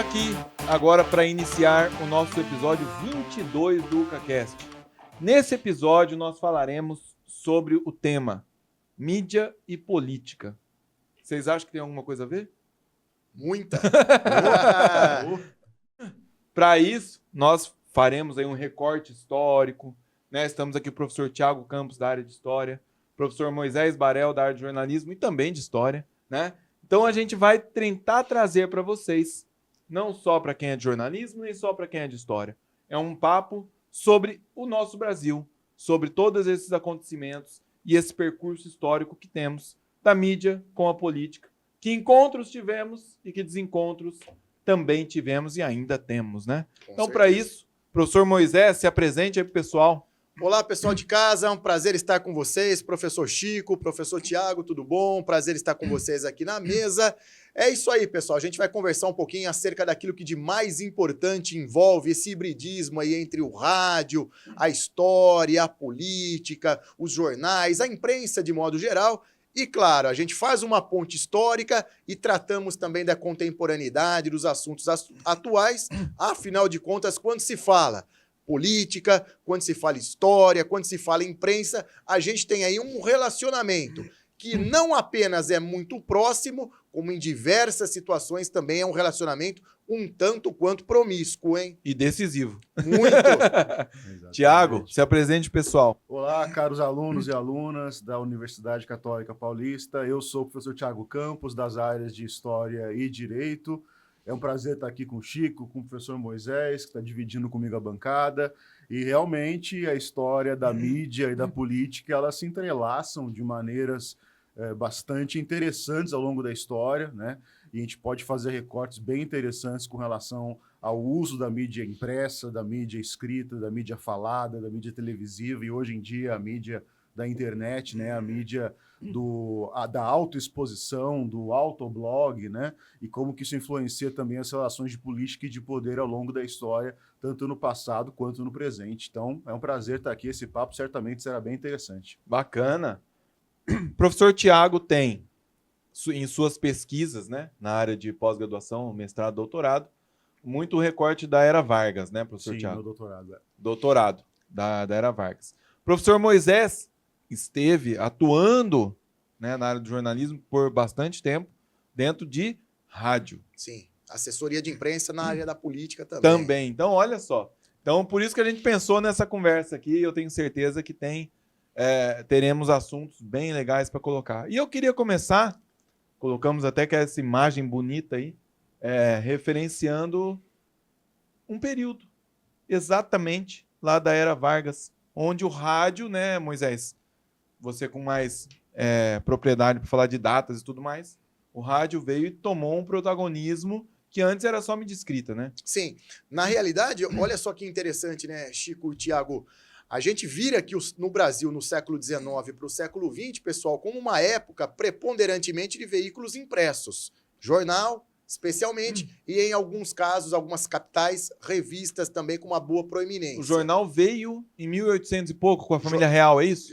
aqui agora para iniciar o nosso episódio 22 do UcaCast. Nesse episódio nós falaremos sobre o tema mídia e política. Vocês acham que tem alguma coisa a ver? Muita! Para isso, nós faremos aí um recorte histórico, né? Estamos aqui com o professor Thiago Campos, da área de História, professor Moisés Barel, da área de Jornalismo e também de História, né? Então a gente vai tentar trazer para vocês, não só para quem é de jornalismo, nem só para quem é de história. É um papo sobre o nosso Brasil, sobre todos esses acontecimentos e esse percurso histórico que temos da mídia com a política. Que encontros tivemos e que desencontros também tivemos e ainda temos, né? Então, para isso, professor Moisés, se apresente aí pro pessoal. Olá, pessoal de casa, é um prazer estar com vocês, professor Chico, professor Tiago, tudo bom? Prazer estar com vocês aqui na mesa. É isso aí, pessoal, a gente vai conversar um pouquinho acerca daquilo que de mais importante envolve esse hibridismo aí entre o rádio, a história, a política, os jornais, a imprensa de modo geral. E, claro, a gente faz uma ponte histórica e tratamos também da contemporaneidade, dos assuntos atuais. Afinal de contas, quando se fala política, quando se fala história, quando se fala imprensa, a gente tem aí um relacionamento que não apenas é muito próximo, como em diversas situações também é um relacionamento um tanto quanto promíscuo, hein? E decisivo. Muito! Tiago, se apresente, pessoal. Olá, caros alunos e alunas da Universidade Católica Paulista. Eu sou o professor Thiago Campos, das áreas de História e Direito. É um prazer estar aqui com o Chico, com o professor Moisés, que está dividindo comigo a bancada. E realmente a história da mídia e da política, elas se entrelaçam de maneiras bastante interessantes ao longo da história, né? E a gente pode fazer recortes bem interessantes com relação ao uso da mídia impressa, da mídia escrita, da mídia falada, da mídia televisiva e hoje em dia a mídia da internet, né? A mídia da autoexposição, do autoblog, né? E como que isso influencia também as relações de política e de poder ao longo da história, tanto no passado quanto no presente. Então, é um prazer estar aqui. Esse papo certamente será bem interessante. Bacana. Professor Tiago tem, em suas pesquisas, né, na área de pós-graduação, mestrado, doutorado, muito recorte da Era Vargas, né, professor Sim, Tiago? meu doutorado. Doutorado da Era Vargas. Professor Moisés esteve atuando, né, na área do jornalismo por bastante tempo, dentro de rádio. Sim, assessoria de imprensa na área da política também. Também. Então, olha só. Então, por isso que a gente pensou nessa conversa aqui, eu tenho certeza que teremos assuntos bem legais para colocar. E eu queria começar, colocamos até que essa imagem bonita aí, referenciando um período, exatamente lá da Era Vargas, onde o rádio, né, Moisés, você com mais propriedade para falar de datas e tudo mais, o rádio veio e tomou um protagonismo que antes era só mídia escrita, né? Sim, na realidade, olha só que interessante, né, Chico e Tiago, a gente vira que no Brasil, no século XIX para o século XX, pessoal, como uma época preponderantemente de veículos impressos, jornal, especialmente, e em alguns casos, algumas capitais, revistas também com uma boa proeminência. O jornal veio em 1800 e pouco com a família real, é isso?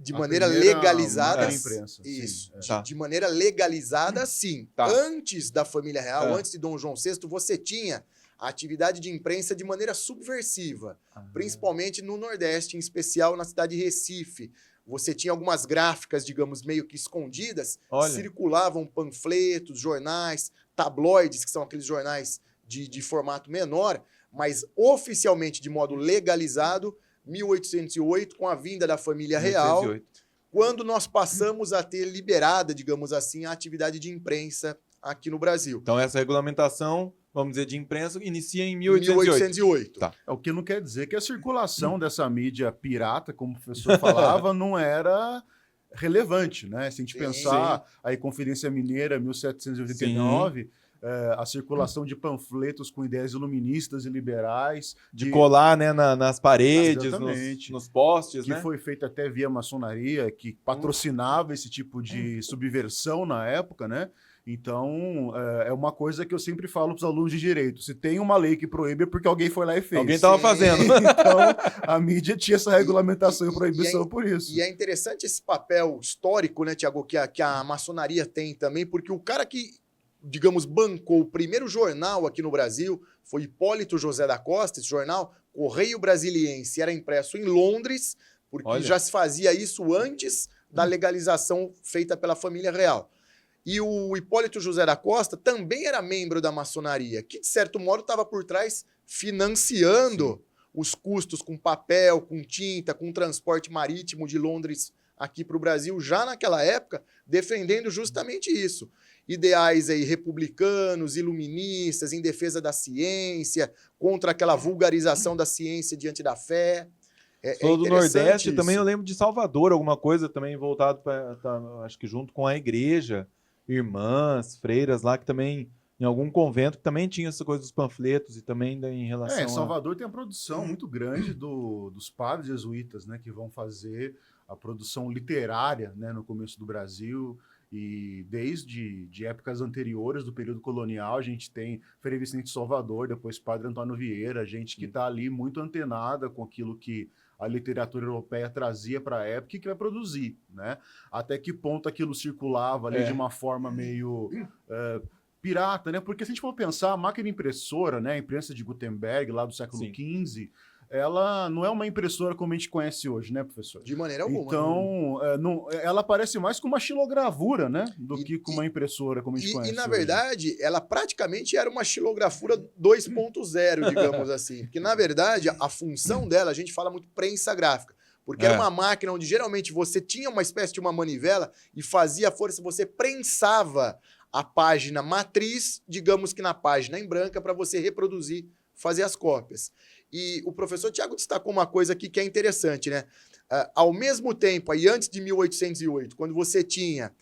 De maneira legalizada. Imprensa, isso. sim, De maneira legalizada, sim. Tá. Antes da família real, antes de Dom João VI, você tinha a atividade de imprensa de maneira subversiva, principalmente no Nordeste, em especial na cidade de Recife. Você tinha algumas gráficas, digamos, meio que escondidas, circulavam panfletos, jornais, tabloides, que são aqueles jornais de formato menor, mas oficialmente de modo legalizado, 1808, com a vinda da família real, 1808. quando nós passamos a ter liberada, digamos assim, a atividade de imprensa aqui no Brasil. Então essa regulamentação, vamos dizer, de imprensa, inicia em 1808. Tá. O que não quer dizer que a circulação dessa mídia pirata, como o professor falava, não era relevante, né? Se a gente pensar aí Conferência Mineira, 1789, a circulação de panfletos com ideias iluministas e liberais. De colar, né, nas paredes, nos postes, que né? foi feito até via maçonaria, que patrocinava esse tipo de subversão na época, né? Então, é uma coisa que eu sempre falo para os alunos de direito. Se tem uma lei que proíbe, é porque alguém foi lá e fez. Alguém estava fazendo. Então, a mídia tinha essa regulamentação e proibição por isso. E é interessante esse papel histórico, né, Tiago, que a maçonaria tem também, porque o cara que digamos, bancou o primeiro jornal aqui no Brasil, foi Hipólito José da Costa, esse jornal, Correio Brasiliense, era impresso em Londres, porque Olha. já se fazia isso antes da legalização feita pela família real. E o Hipólito José da Costa também era membro da maçonaria, que de certo modo estava por trás financiando os custos com papel, com tinta, com transporte marítimo de Londres aqui para o Brasil, já naquela época, defendendo justamente isso. Ideais aí republicanos, iluministas, em defesa da ciência, contra aquela vulgarização da ciência diante da fé. Falou do Nordeste, isso. também eu lembro de Salvador, alguma coisa também voltado para, acho que junto com a igreja, irmãs, freiras lá, que também, em algum convento, que também tinha essa coisa dos panfletos e também em relação Em Salvador tem a produção muito grande dos padres jesuítas, né, que vão fazer a produção literária, né, no começo do Brasil. E desde de épocas anteriores do período colonial, a gente tem Frei Vicente Salvador, depois Padre Antônio Vieira, gente que está ali muito antenada com aquilo que a literatura europeia trazia para a época e que vai produzir, né? Até que ponto aquilo circulava ali de uma forma meio pirata, né? Porque se a gente for pensar, a máquina impressora, né, a imprensa de Gutenberg, lá do século XV, ela não é uma impressora como a gente conhece hoje, né, professor? De maneira alguma. Então, ela parece mais com uma xilogravura, né, do que com uma impressora como a gente conhece E, na hoje. verdade, ela praticamente era uma xilografura 2.0, digamos assim. Porque, na verdade, a função dela, a gente fala muito prensa gráfica. Porque era uma máquina onde, geralmente, você tinha uma espécie de uma manivela e fazia a força, você prensava a página matriz, digamos que na página em branca, para você reproduzir, fazer as cópias. E o professor Tiago destacou uma coisa aqui que é interessante, né? Ao mesmo tempo, aí antes de 1808, quando você tinha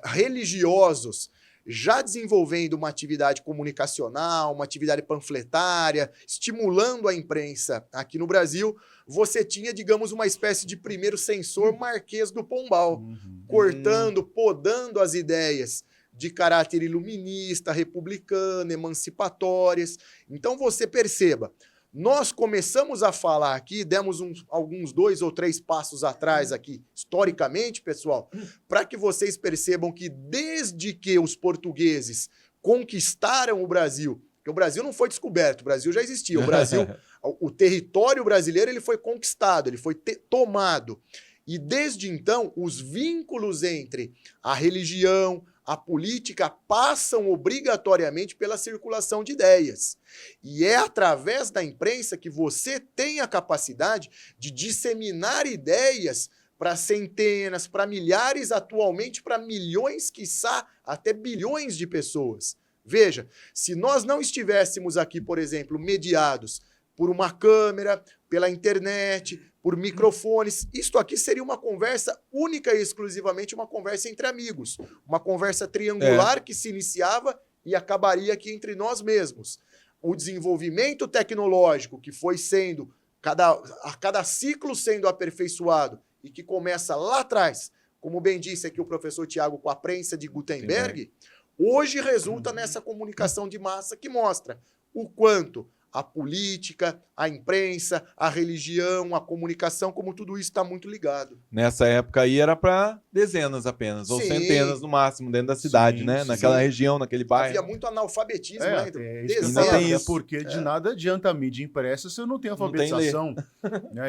religiosos já desenvolvendo uma atividade comunicacional, uma atividade panfletária, estimulando a imprensa aqui no Brasil, você tinha, digamos, uma espécie de primeiro censor Marquês do Pombal, cortando, podando as ideias de caráter iluminista, republicano, emancipatórias. Então você perceba, nós começamos a falar aqui, demos alguns 2 ou 3 passos atrás aqui, historicamente, pessoal, para que vocês percebam que desde que os portugueses conquistaram o Brasil, porque o Brasil não foi descoberto, o Brasil já existia, o Brasil, o território brasileiro ele foi conquistado, ele foi tomado. E desde então, os vínculos entre a religião, a política passam obrigatoriamente pela circulação de ideias. E é através da imprensa que você tem a capacidade de disseminar ideias para centenas, para milhares, atualmente para milhões, quiçá até bilhões de pessoas. Veja, se nós não estivéssemos aqui, por exemplo, mediados por uma câmera, pela internet, por microfones, isto aqui seria uma conversa única e exclusivamente uma conversa entre amigos, uma conversa triangular que se iniciava e acabaria aqui entre nós mesmos. O desenvolvimento tecnológico que foi sendo, a cada ciclo sendo aperfeiçoado e que começa lá atrás, como bem disse aqui o professor Tiago com a prensa de Gutenberg, hoje resulta nessa comunicação de massa que mostra o quanto a política, a imprensa, a religião, a comunicação, como tudo isso está muito ligado. Nessa época aí era para dezenas apenas, ou centenas no máximo, dentro da cidade, né? Naquela região, naquele bairro. Havia muito analfabetismo, né? Então, dezenas, porque de nada adianta a mídia impressa se eu não tenho alfabetização.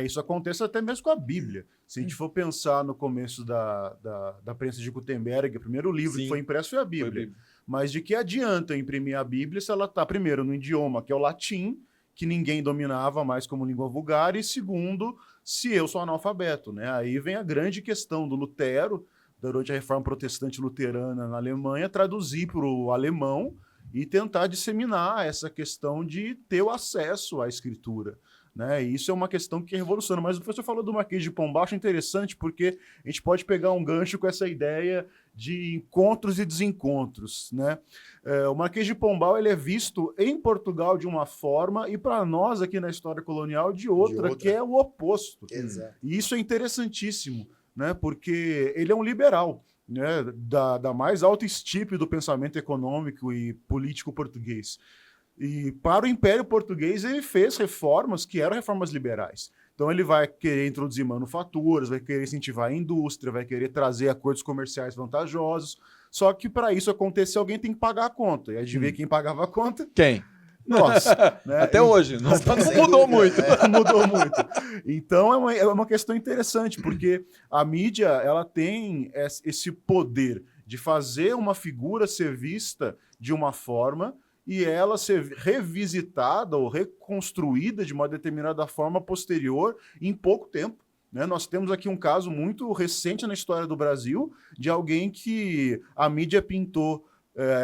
Isso acontece até mesmo com a Bíblia. Se a gente for pensar no começo da prensa de Gutenberg, o primeiro livro que foi impresso foi a Bíblia. Mas de que adianta imprimir a Bíblia se ela está, primeiro, no idioma que é o latim, que ninguém dominava mais como língua vulgar, e segundo, se eu sou analfabeto, né? Aí vem a grande questão do Lutero, durante a Reforma Protestante Luterana na Alemanha, traduzir para o alemão e tentar disseminar essa questão de ter o acesso à escritura. Né? E isso é uma questão que revoluciona. Mas o professor falou do Marquês de Pombal, acho interessante, porque a gente pode pegar um gancho com essa ideia de encontros e desencontros. Né? O Marquês de Pombal ele é visto em Portugal de uma forma e para nós aqui na história colonial de outra, que é o oposto. Exato. E isso é interessantíssimo, né? Porque ele é um liberal, né? da mais alta estirpe do pensamento econômico e político português. E para o Império Português ele fez reformas que eram reformas liberais. Então ele vai querer introduzir manufaturas, vai querer incentivar a indústria, vai querer trazer acordos comerciais vantajosos. Só que para isso acontecer, alguém tem que pagar a conta. E adivinha quem pagava a conta? Quem? Nós. Né? Até hoje. Não Sem mudou dúvida, muito. Mudou muito. Então é uma questão interessante, porque a mídia ela tem esse poder de fazer uma figura ser vista de uma forma e ela ser revisitada ou reconstruída de uma determinada forma posterior em pouco tempo. Né? Nós temos aqui um caso muito recente na história do Brasil de alguém que a mídia pintou.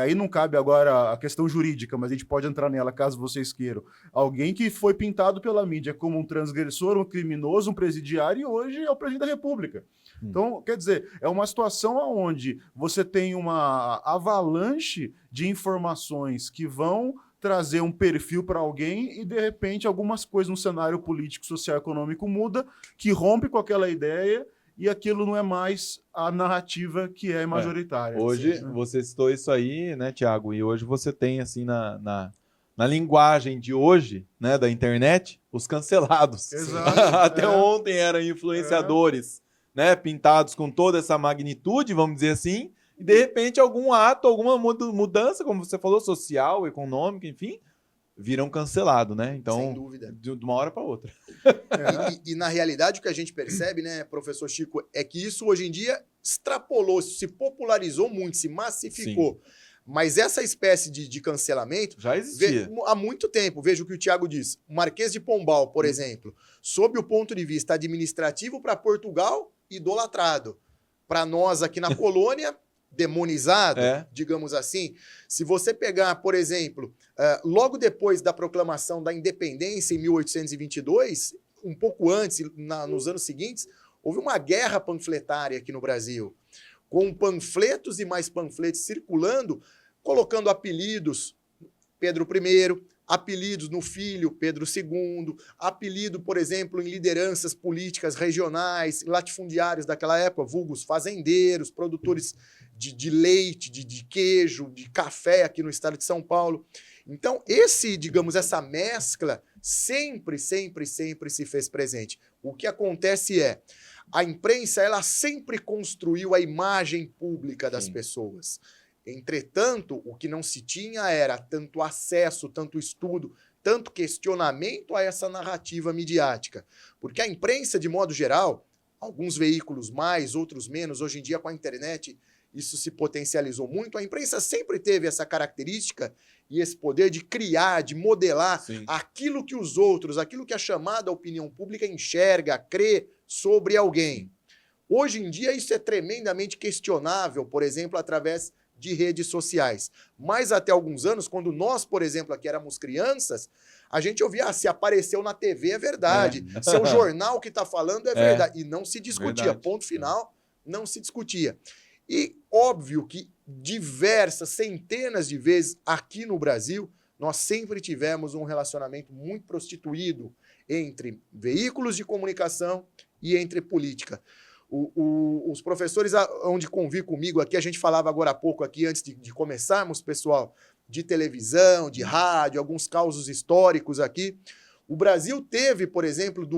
Aí não cabe agora a questão jurídica, mas a gente pode entrar nela caso vocês queiram. Alguém que foi pintado pela mídia como um transgressor, um criminoso, um presidiário e hoje é o presidente da República. Então, quer dizer, é uma situação onde você tem uma avalanche de informações que vão trazer um perfil para alguém e, de repente, algumas coisas no cenário político, social e econômico muda, que rompe com aquela ideia e aquilo não é mais a narrativa que é majoritária. Hoje, assim, né? você citou isso aí, né, Tiago? E hoje você tem, assim, na linguagem de hoje, né, da internet, os cancelados. Exato. Até ontem eram influenciadores, né, pintados com toda essa magnitude, vamos dizer assim, e de repente algum ato, alguma mudança, como você falou, social, econômica, enfim, viram cancelado, né? Então, Sem dúvida. de uma hora para outra. E na realidade o que a gente percebe, né, professor Chico, é que isso hoje em dia extrapolou, se popularizou muito, se massificou. Sim. Mas essa espécie de cancelamento já existia há muito tempo. Veja o que o Tiago diz. O Marquês de Pombal, por exemplo, sob o ponto de vista administrativo, para Portugal, idolatrado. Para nós aqui na colônia, demonizado, digamos assim. Se você pegar, por exemplo, logo depois da proclamação da independência, em 1822, um pouco antes, nos anos seguintes, houve uma guerra panfletária aqui no Brasil, com panfletos e mais panfletos circulando, colocando apelidos, Pedro I, apelidos no filho, Pedro II, apelido, por exemplo, em lideranças políticas regionais, latifundiários daquela época, vulgos fazendeiros, produtores de leite, de queijo, de café aqui no estado de São Paulo. Então, essa mescla sempre se fez presente. O que acontece é, a imprensa, ela sempre construiu a imagem pública das pessoas. Entretanto, o que não se tinha era tanto acesso, tanto estudo, tanto questionamento a essa narrativa midiática. Porque a imprensa, de modo geral, alguns veículos mais, outros menos, hoje em dia com a internet isso se potencializou muito, a imprensa sempre teve essa característica e esse poder de criar, de modelar aquilo que os outros, aquilo que a chamada opinião pública enxerga, crê sobre alguém. Hoje em dia isso é tremendamente questionável, por exemplo, através de redes sociais. Mas até alguns anos, quando nós, por exemplo, aqui éramos crianças, a gente ouvia, se apareceu na TV é verdade, seu jornal que está falando é verdade. E não se discutia, ponto final, não se discutia. E óbvio que diversas, centenas de vezes aqui no Brasil, nós sempre tivemos um relacionamento muito prostituído entre veículos de comunicação e entre política. Os professores onde convivem comigo aqui, a gente falava agora há pouco aqui, antes de começarmos, pessoal, de televisão, de rádio, alguns causos históricos aqui. O Brasil teve, por exemplo,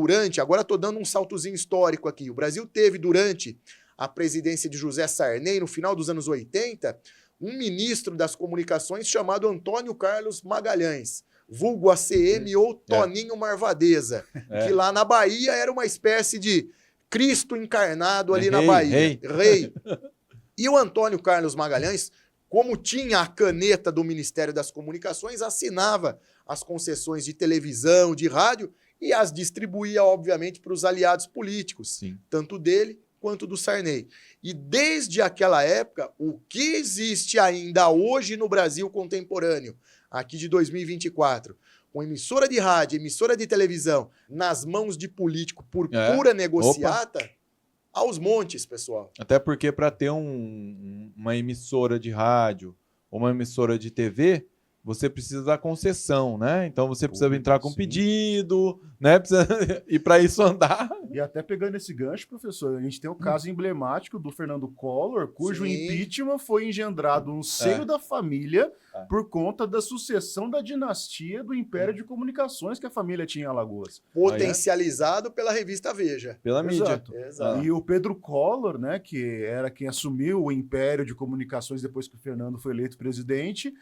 agora estou dando um saltozinho histórico aqui, o Brasil teve durante a presidência de José Sarney, no final dos anos 80, um ministro das comunicações chamado Antônio Carlos Magalhães, vulgo ACM ou Toninho Marvadeza, que lá na Bahia era uma espécie de Cristo encarnado ali na Bahia. Rei. E o Antônio Carlos Magalhães, como tinha a caneta do Ministério das Comunicações, assinava as concessões de televisão, de rádio e as distribuía, obviamente, para os aliados políticos, tanto dele quanto do Sarney. E desde aquela época, o que existe ainda hoje no Brasil contemporâneo, aqui de 2024, com emissora de rádio, emissora de televisão, nas mãos de político por pura negociata, aos montes, pessoal. Até porque para ter uma emissora de rádio ou uma emissora de TV, você precisa da concessão, né? Então você precisa entrar com Sim. pedido, né? E para isso andar. E até pegando esse gancho, professor, a gente tem o caso emblemático do Fernando Collor, cujo Sim. impeachment foi engendrado no seio da família É. por conta da sucessão da dinastia do Império de Comunicações que a família tinha em Alagoas. Potencializado pela revista Veja. Pela mídia. Exato. Exato. E o Pedro Collor, né, que era quem assumiu o Império de Comunicações depois que o Fernando foi eleito presidente,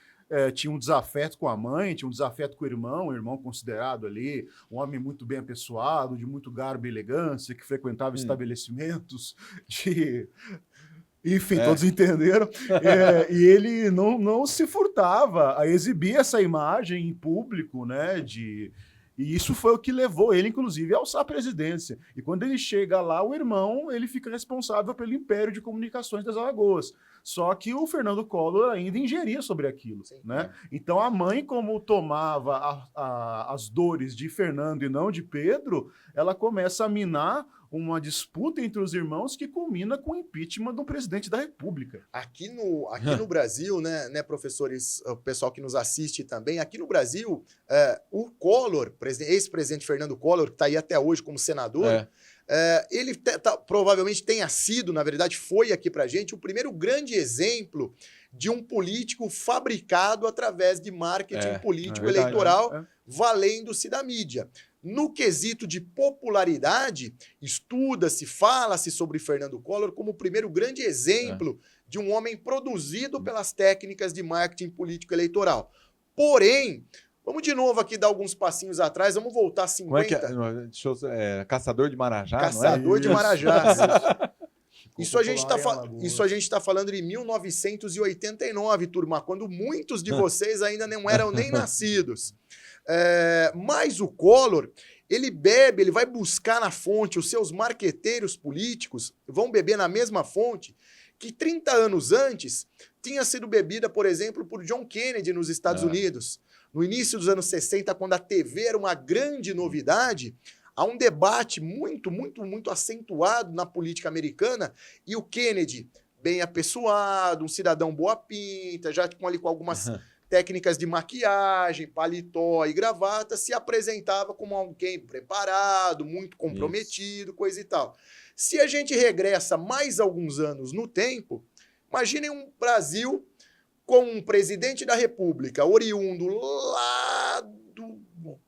tinha um desafeto com a mãe, tinha um desafeto com o irmão considerado ali um homem muito bem apessoado, de muito garbo e elegância, que frequentava estabelecimentos de... Enfim, todos entenderam. E ele não se furtava a exibir essa imagem em público, né, E isso foi o que levou ele, inclusive, a alçar a presidência. E quando ele chega lá, o irmão, ele fica responsável pelo Império de Comunicações das Alagoas. Só que o Fernando Collor ainda ingeria sobre aquilo, né? Então a mãe, como tomava as dores de Fernando e não de Pedro, ela começa a minar uma disputa entre os irmãos que culmina com o impeachment do presidente da República. Aqui no Brasil, né, professores, o pessoal que nos assiste também, aqui no Brasil, o Collor, ex-presidente Fernando Collor, que está aí até hoje como senador, ele provavelmente tenha sido, na verdade, foi aqui para a gente, o primeiro grande exemplo de um político fabricado através de marketing político eleitoral, valendo-se da mídia. No quesito de popularidade, estuda-se, fala-se sobre Fernando Collor como o primeiro grande exemplo de um homem produzido pelas técnicas de marketing político eleitoral. Porém, vamos de novo aqui dar alguns passinhos atrás, vamos voltar a 50. Como é que é? Caçador de Marajá, Caçador não é? de Marajá. Isso a gente Isso está falando de 1989, turma, quando muitos de vocês ainda não eram nem nascidos. Mas o Collor, ele vai buscar na fonte, os seus marqueteiros políticos vão beber na mesma fonte que 30 anos antes tinha sido bebida, por exemplo, por John Kennedy nos Estados Unidos. No início dos anos 60, quando a TV era uma grande novidade, há um debate muito, muito, muito acentuado na política americana e o Kennedy, bem apessoado, um cidadão boa pinta, já com algumas técnicas de maquiagem, paletó e gravata, se apresentava como alguém preparado, muito comprometido, coisa e tal. Se a gente regressa mais alguns anos no tempo, imaginem um Brasil com um presidente da República oriundo lá do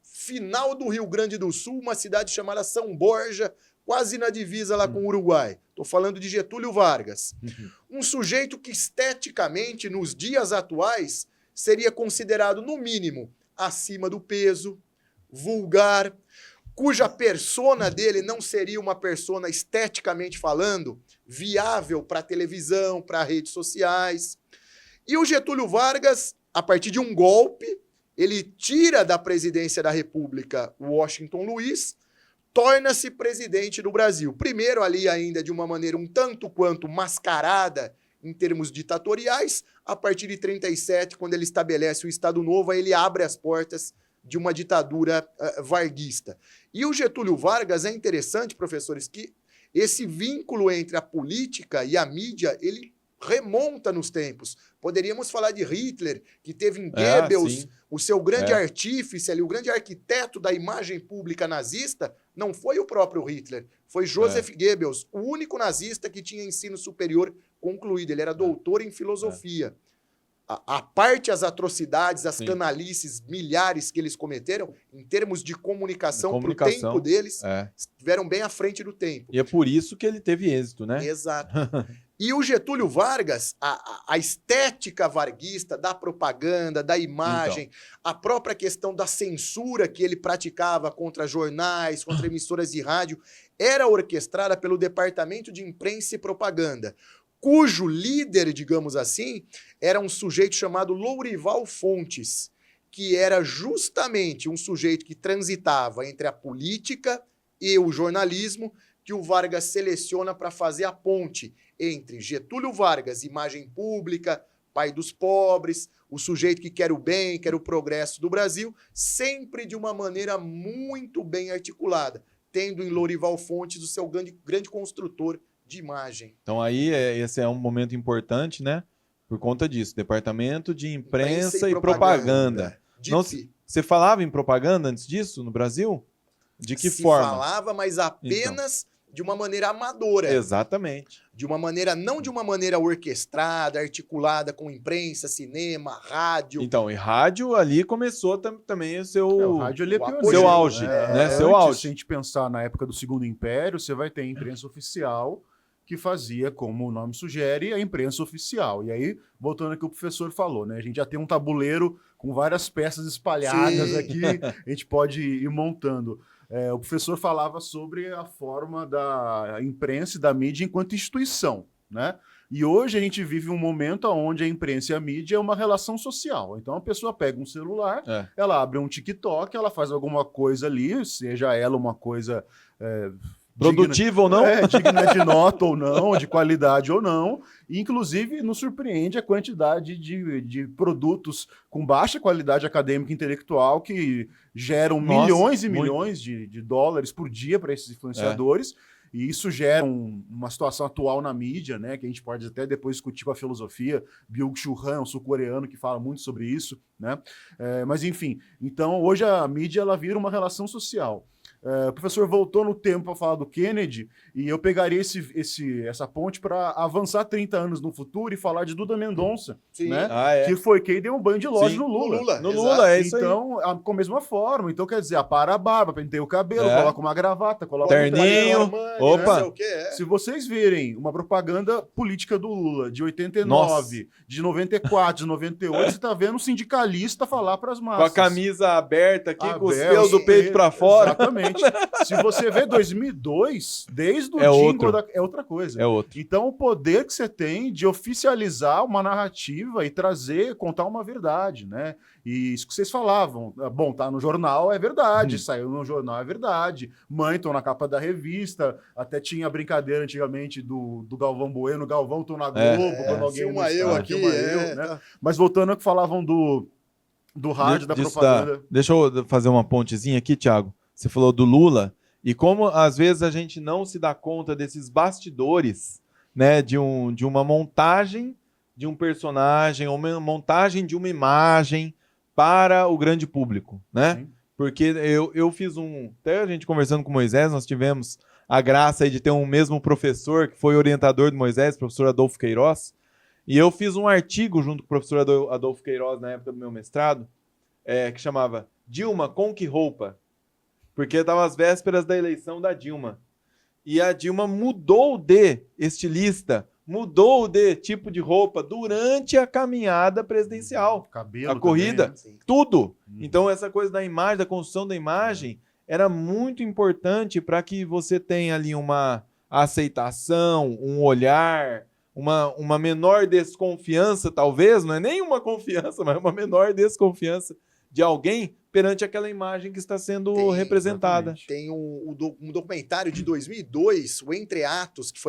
final do Rio Grande do Sul, uma cidade chamada São Borja, quase na divisa lá com o Uruguai. Estou falando de Getúlio Vargas. Um sujeito que esteticamente, nos dias atuais, seria considerado, no mínimo, acima do peso, vulgar, cuja persona dele não seria uma persona esteticamente falando, viável para televisão, para redes sociais. E o Getúlio Vargas, a partir de um golpe, ele tira da presidência da República o Washington Luiz, torna-se presidente do Brasil. Primeiro ali ainda de uma maneira um tanto quanto mascarada em termos ditatoriais, a partir de 37, quando ele estabelece o Estado Novo, aí ele abre as portas de uma ditadura varguista. E o Getúlio Vargas é interessante, professores, que esse vínculo entre a política e a mídia, ele remonta nos tempos. Poderíamos falar de Hitler, que teve em Goebbels o seu grande artífice ali, o grande arquiteto da imagem pública nazista, não foi o próprio Hitler, foi Joseph Goebbels, o único nazista que tinha ensino superior concluído. Ele era doutor em filosofia. A parte as atrocidades, as canalices, milhares que eles cometeram, em termos de comunicação, para o tempo deles, estiveram bem à frente do tempo. E é por isso que ele teve êxito, né? Exato. E o Getúlio Vargas, a estética varguista da propaganda, da imagem, a própria questão da censura que ele praticava contra jornais, contra emissoras de rádio, era orquestrada pelo Departamento de Imprensa e Propaganda, cujo líder, digamos assim, era um sujeito chamado Lourival Fontes, que era justamente um sujeito que transitava entre a política e o jornalismo, que o Vargas seleciona para fazer a ponte entre Getúlio Vargas, imagem pública, pai dos pobres, o sujeito que quer o bem, quer o progresso do Brasil, sempre de uma maneira muito bem articulada, tendo em Lourival Fontes o seu grande construtor de imagem. Então aí esse é um momento importante, né? Por conta disso, Departamento de Imprensa e Propaganda. Propaganda. Não, você falava em propaganda antes disso, no Brasil? De que forma? Falava, mas apenas de uma maneira amadora. Exatamente. De uma maneira, não de uma maneira orquestrada, articulada com imprensa, cinema, rádio. Então, e rádio ali começou também o seu... O rádio ali é pioneiro, seu auge, né? Seu auge. Se a gente pensar na época do Segundo Império, você vai ter a imprensa oficial que fazia, como o nome sugere, a imprensa oficial. E aí, voltando ao que o professor falou, né? A gente já tem um tabuleiro com várias peças espalhadas aqui, a gente pode ir montando. O professor falava sobre a forma da imprensa e da mídia enquanto instituição, né? E hoje a gente vive um momento onde a imprensa e a mídia é uma relação social. Então a pessoa pega um celular, ela abre um TikTok, ela faz alguma coisa ali, seja ela uma coisa... produtiva ou não? Digna de nota ou não, de qualidade ou não. E, inclusive, nos surpreende a quantidade de produtos com baixa qualidade acadêmica e intelectual que geram milhões e milhões de dólares por dia para esses influenciadores. E isso gera uma situação atual na mídia, né, que a gente pode até depois discutir com a filosofia. Byung-Chul Han, um sul-coreano que fala muito sobre isso, né? Mas, enfim, então hoje a mídia ela vira uma relação social. O professor voltou no tempo para falar do Kennedy e eu pegaria essa ponte para avançar 30 anos no futuro e falar de Duda Mendonça, né? Que foi quem deu um banho de loja no Lula. No Lula, é isso aí. Então, com a mesma forma. Então, quer dizer, apara a barba, pentei o cabelo, coloca uma gravata, coloca terninho. Opa! Se vocês virem uma propaganda política do Lula de 89, de 94, de 98, você tá vendo um sindicalista falar para as massas. Com a camisa aberta aqui, com os pelos do peito para fora. Exatamente. Se você vê 2002, desde o jingle é outra coisa. É outro. Então, o poder que você tem de oficializar uma narrativa e contar uma verdade, né? E isso que vocês falavam, bom, tá no jornal, é verdade, saiu no jornal, é verdade. Mãe, tô na capa da revista, até tinha brincadeira antigamente do Galvão Bueno, Galvão, tô na Globo, quando alguém... Filma eu aqui, né? Mas voltando ao que falavam do rádio, da propaganda... Deixa eu fazer uma pontezinha aqui, Thiago. Você falou do Lula, e como às vezes a gente não se dá conta desses bastidores, né, de uma montagem de um personagem, ou uma montagem de uma imagem para o grande público, né? Sim. Porque eu fiz até a gente conversando com o Moisés, nós tivemos a graça aí de ter um mesmo professor, que foi orientador do Moisés, professor Adolfo Queiroz, e eu fiz um artigo junto com o professor Adolfo Queiroz na época do meu mestrado, que chamava Dilma, com que roupa? Porque estava às vésperas da eleição da Dilma. E a Dilma mudou de estilista, mudou de tipo de roupa durante a caminhada presidencial. Cabelo a corrida, também, né? tudo. Então essa coisa da imagem, da construção da imagem, era muito importante para que você tenha ali uma aceitação, um olhar, uma menor desconfiança, talvez, não é nem uma confiança, mas uma menor desconfiança de alguém perante aquela imagem que está sendo representada. Exatamente. Tem um documentário de 2002, o Entre Atos, que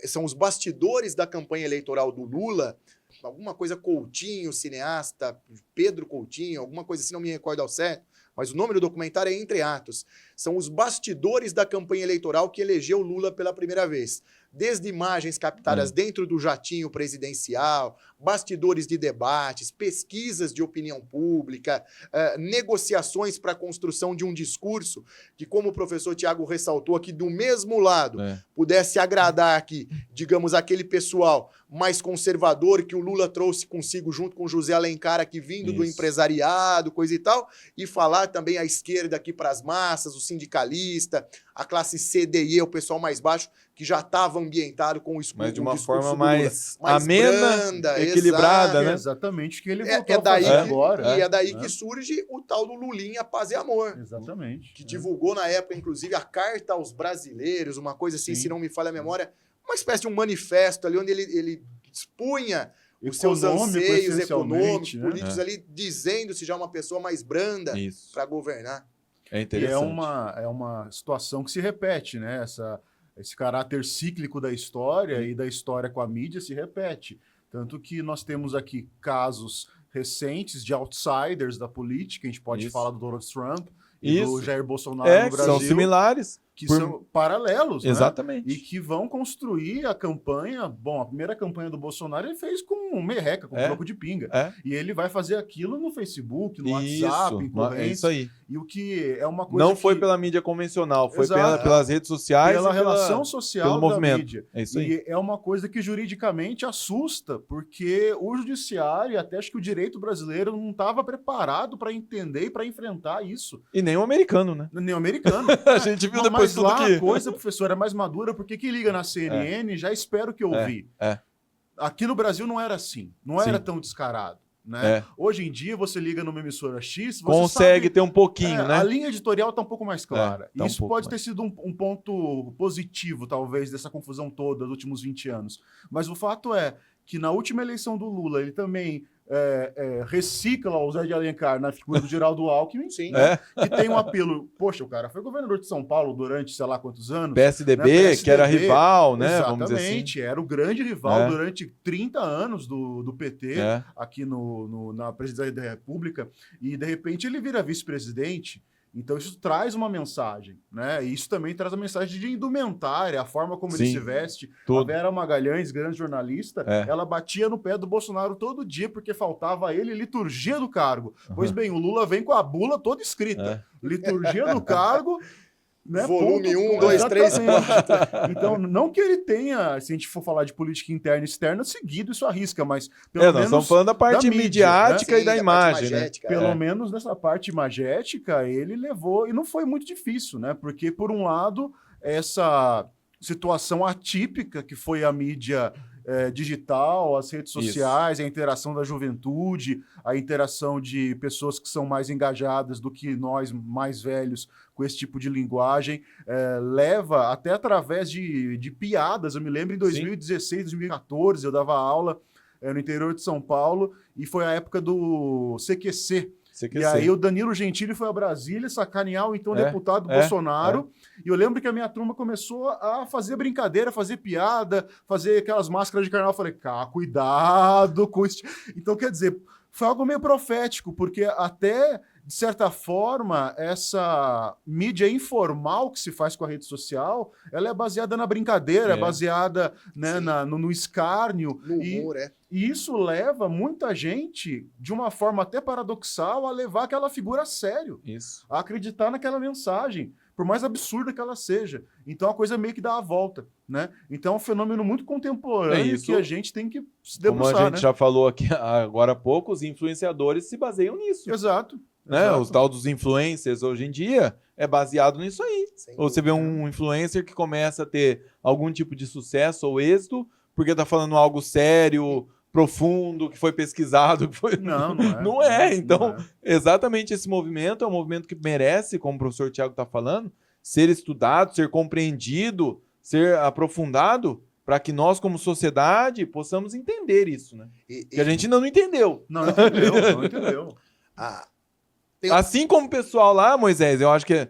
são os bastidores da campanha eleitoral do Lula, alguma coisa Coutinho, cineasta, Pedro Coutinho, alguma coisa assim, não me recordo ao certo, mas o nome do documentário é Entre Atos. São os bastidores da campanha eleitoral que elegeu Lula pela primeira vez. Desde imagens captadas dentro do jatinho presidencial, bastidores de debates, pesquisas de opinião pública, negociações para a construção de um discurso que, como o professor Tiago ressaltou aqui, do mesmo lado, pudesse agradar aqui, digamos, aquele pessoal mais conservador que o Lula trouxe consigo junto com José Alencar aqui vindo do empresariado, coisa e tal, e falar também a esquerda aqui para as massas, o sindicalista, a classe C, D e E, o pessoal mais baixo, que já estava ambientado com o discurso. Mas de uma forma mais amena, branda, equilibrada, né? Exatamente o que ele voltou a fazer agora. E é daí que surge o tal do Lulinha Paz e Amor. Exatamente. Que divulgou na época, inclusive, a Carta aos Brasileiros, uma coisa assim, se não me falha a memória, uma espécie de um manifesto ali, onde ele expunha os seus anseios econômicos, políticos ali, dizendo-se já uma pessoa mais branda para governar. É interessante. E é uma situação que se repete, né? Esse caráter cíclico da história e da história com a mídia se repete. Tanto que nós temos aqui casos recentes de outsiders da política, a gente pode falar do Donald Trump e do Jair Bolsonaro no Brasil. São similares. Que são paralelos, exatamente. Né? E que vão construir a campanha. Bom, a primeira campanha do Bolsonaro ele fez com com merreca, com troco de pinga. E ele vai fazer aquilo no Facebook, no WhatsApp, em correntes. É isso aí. E o que é uma coisa não foi pela mídia convencional, foi pelas redes sociais. Pela relação social pelo da movimento. mídia. É isso aí. E é uma coisa que juridicamente assusta, porque o judiciário, e até acho que o direito brasileiro não estava preparado para entender e para enfrentar isso. E nem o americano, né? Nem o americano. A gente viu depois tudo lá que... a coisa, professor, é mais madura, porque quem liga na CNN já espera o que ouvir. Aqui no Brasil não era assim, não era tão descarado. Né? Hoje em dia, você liga numa emissora X, você consegue ter um pouquinho, né? A linha editorial está um pouco mais clara. Tá Isso pode ter sido um ponto positivo, talvez, dessa confusão toda dos últimos 20 anos. Mas o fato é que na última eleição do Lula, ele também recicla o Zé de Alencar na figura do Geraldo Alckmin, né? Que tem um apelo. Poxa, o cara foi governador de São Paulo durante sei lá quantos anos. PSDB, que era rival, né? Exatamente, vamos dizer assim. Era o grande rival durante 30 anos do PT aqui na presidência da República. E, de repente, ele vira vice-presidente. Então, isso traz uma mensagem, né? E isso também traz a mensagem de indumentária, a forma como ele se veste. Tudo. A Vera Magalhães, grande jornalista, ela batia no pé do Bolsonaro todo dia, porque faltava a ele liturgia do cargo. Pois bem, o Lula vem com a bula toda escrita. Liturgia do cargo... Né? Volume 1, 2, 3, 4. Então, não que ele tenha, se a gente for falar de política interna e externa, seguido isso à risca, mas pelo menos... Nós estamos falando da parte midiática, né? E da imagem, né? Pelo menos nessa parte imagética, ele levou, e não foi muito difícil, né? Porque, por um lado, essa situação atípica que foi a mídia digital, as redes sociais, a interação da juventude, a interação de pessoas que são mais engajadas do que nós, mais velhos, com esse tipo de linguagem, leva até através de piadas. Eu me lembro em 2016, 2014, eu dava aula no interior de São Paulo, e foi a época do CQC. E aí o Danilo Gentili foi a Brasília sacanear o então deputado Bolsonaro. E eu lembro que a minha turma começou a fazer brincadeira, fazer piada, fazer aquelas máscaras de carnaval. Eu falei, cuidado com isso. Então, quer dizer, foi algo meio profético, porque até, de certa forma, essa mídia informal que se faz com a rede social, ela é baseada na brincadeira, é baseada, né, no escárnio. No humor, E isso leva muita gente, de uma forma até paradoxal, a levar aquela figura a sério. Isso. A acreditar naquela mensagem, por mais absurda que ela seja. Então a coisa meio que dá a volta, né? Então é um fenômeno muito contemporâneo que a gente tem que se debruçar, como a gente já falou aqui agora há pouco, os influenciadores se baseiam nisso. Exato. Né? Os tal dos influencers hoje em dia é baseado nisso aí. Ou você vê um influencer que começa a ter algum tipo de sucesso ou êxito porque tá falando algo sério, profundo, que foi pesquisado, que foi... Não é. Então, exatamente esse movimento é um movimento que merece, como o professor Tiago está falando, ser estudado, ser compreendido, ser aprofundado, para que nós, como sociedade, possamos entender isso, né? Que a gente ainda não entendeu. Não entendeu. Assim como o pessoal lá, Moisés, eu acho que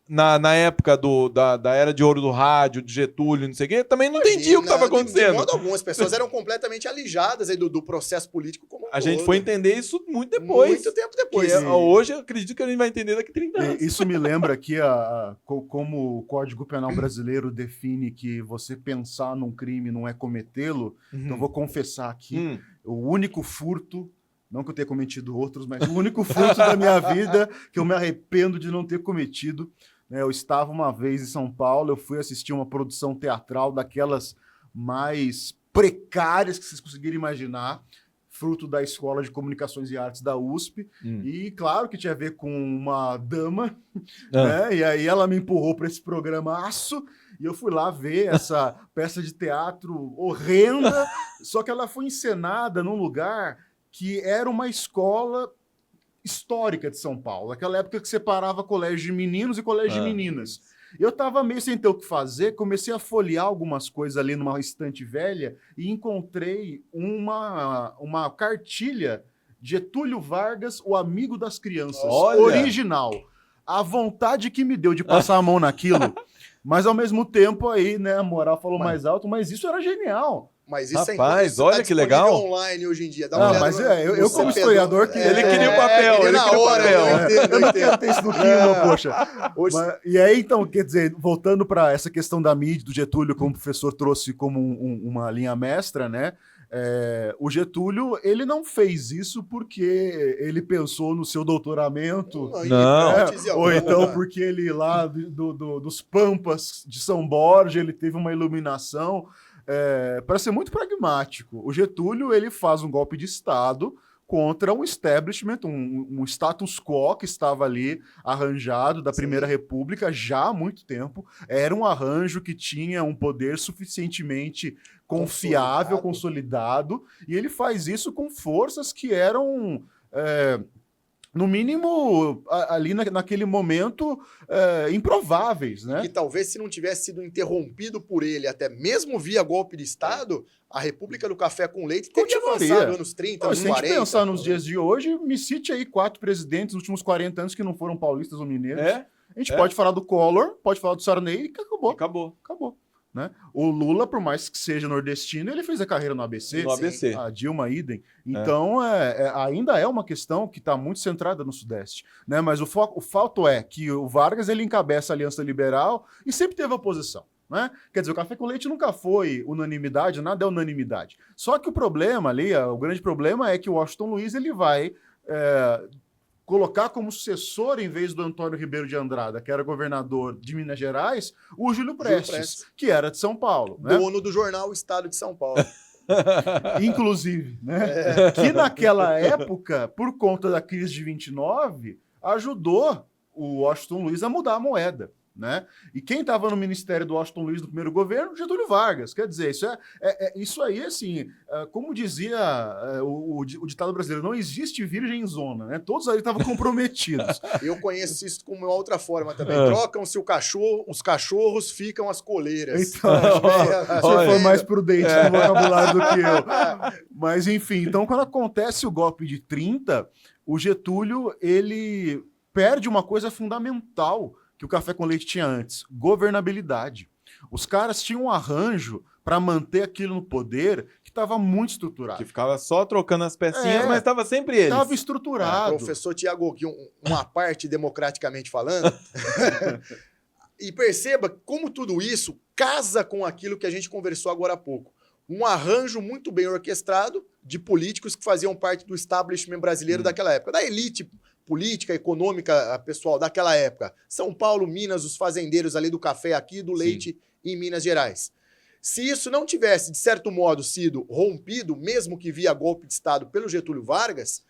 na época da era de ouro do rádio, de Getúlio, não sei o quê, também não entendia o que estava acontecendo. De modo algum, as pessoas eram completamente alijadas aí do processo político como um A gente foi entender isso muito depois. Muito tempo depois. Hoje eu acredito que a gente vai entender daqui a 30 anos. Isso me lembra aqui como o Código Penal brasileiro define que você pensar num crime não é cometê-lo. Então eu vou confessar aqui, o único furto, não que eu tenha cometido outros, mas o único furto da minha vida que eu me arrependo de não ter cometido. Eu estava uma vez em São Paulo, eu fui assistir uma produção teatral daquelas mais precárias que vocês conseguirem imaginar, fruto da Escola de Comunicações e Artes da USP, e claro que tinha a ver com uma dama, né? E aí ela me empurrou para esse programaço, e eu fui lá ver essa peça de teatro horrenda, só que ela foi encenada num lugar que era uma escola histórica de São Paulo, aquela época que separava colégio de meninos e colégio de meninas. Eu estava meio sem ter o que fazer, comecei a folhear algumas coisas ali numa estante velha e encontrei uma cartilha de Getúlio Vargas, o amigo das crianças, original. A vontade que me deu de passar a mão naquilo, mas ao mesmo tempo aí, né, a moral falou mais alto, mas isso era genial. Mas isso Rapaz, isso olha tá que legal. disponível online hoje em dia. Dá uma Não, olhada mas no- eu no como CPD. historiador, queria... Ele queria o papel, queria ele na queria o hora, papel. eu entendo, Eu não entendo. quero ter isso no Kindle, poxa. Hoje- E aí, então, quer dizer, voltando para essa questão da mídia, do Getúlio, como o professor trouxe como uma linha mestra, né? O Getúlio, ele não fez isso porque ele pensou no seu doutoramento, Aí, Não. hipótese ou alguma. então porque ele lá dos Pampas de São Borja, ele teve uma iluminação. Para ser muito pragmático, o Getúlio ele faz um golpe de Estado contra um establishment, um status quo que estava ali arranjado da Sim. Primeira República já há muito tempo. Era um arranjo que tinha um poder suficientemente confiável, consolidado, e ele faz isso com forças que eram... no mínimo, ali naquele momento, improváveis, né? Que talvez se não tivesse sido interrompido por ele, até mesmo via golpe de Estado, a República do Café com Leite teria Continuaria. avançado anos 30, anos Se a gente 40. pensar nos dias de hoje, me cite aí 4 presidentes nos últimos 40 anos que não foram paulistas ou mineiros. A gente pode falar do Collor, pode falar do Sarney e acabou. Acabou. Né? O Lula, por mais que seja nordestino, ele fez a carreira no ABC. No ABC. A Dilma, idem. Então, ainda é uma questão que está muito centrada no Sudeste. Né? Mas o fato é que o Vargas ele encabeça a Aliança Liberal e sempre teve oposição. Né? Quer dizer, o Café com Leite nunca foi unanimidade, nada é unanimidade. Só que o problema ali, o grande problema é que o Washington Luiz ele vai colocar como sucessor, em vez do Antônio Ribeiro de Andrada, que era governador de Minas Gerais, o Júlio Prestes, que era de São Paulo. Né? Dono do jornal Estado de São Paulo. Inclusive, né? Que naquela época, por conta da crise de 29, ajudou o Washington Luiz a mudar a moeda. Né? E quem estava no ministério do Washington Luiz no primeiro governo? Getúlio Vargas. Quer dizer, isso aí, assim, como dizia o ditado brasileiro, não existe virgem zona, né? Todos ali estavam comprometidos. Eu conheço isso com uma outra forma também. Trocam-se os cachorros, ficam as coleiras. Então, você foi mais prudente no vocabulário do que eu. Mas, enfim, então quando acontece o golpe de 30, o Getúlio, ele perde uma coisa fundamental que o Café com Leite tinha antes, governabilidade. Os caras tinham um arranjo para manter aquilo no poder que estava muito estruturado. Que ficava só trocando as pecinhas, mas estava sempre eles. Estava estruturado. Professor Tiago, aqui uma parte democraticamente falando. E perceba como tudo isso casa com aquilo que a gente conversou agora há pouco. Um arranjo muito bem orquestrado de políticos que faziam parte do establishment brasileiro daquela época, da elite política, econômica, pessoal daquela época. São Paulo, Minas, os fazendeiros ali do café aqui, do leite em Minas Gerais. Se isso não tivesse, de certo modo, sido rompido, mesmo que via golpe de Estado pelo Getúlio Vargas,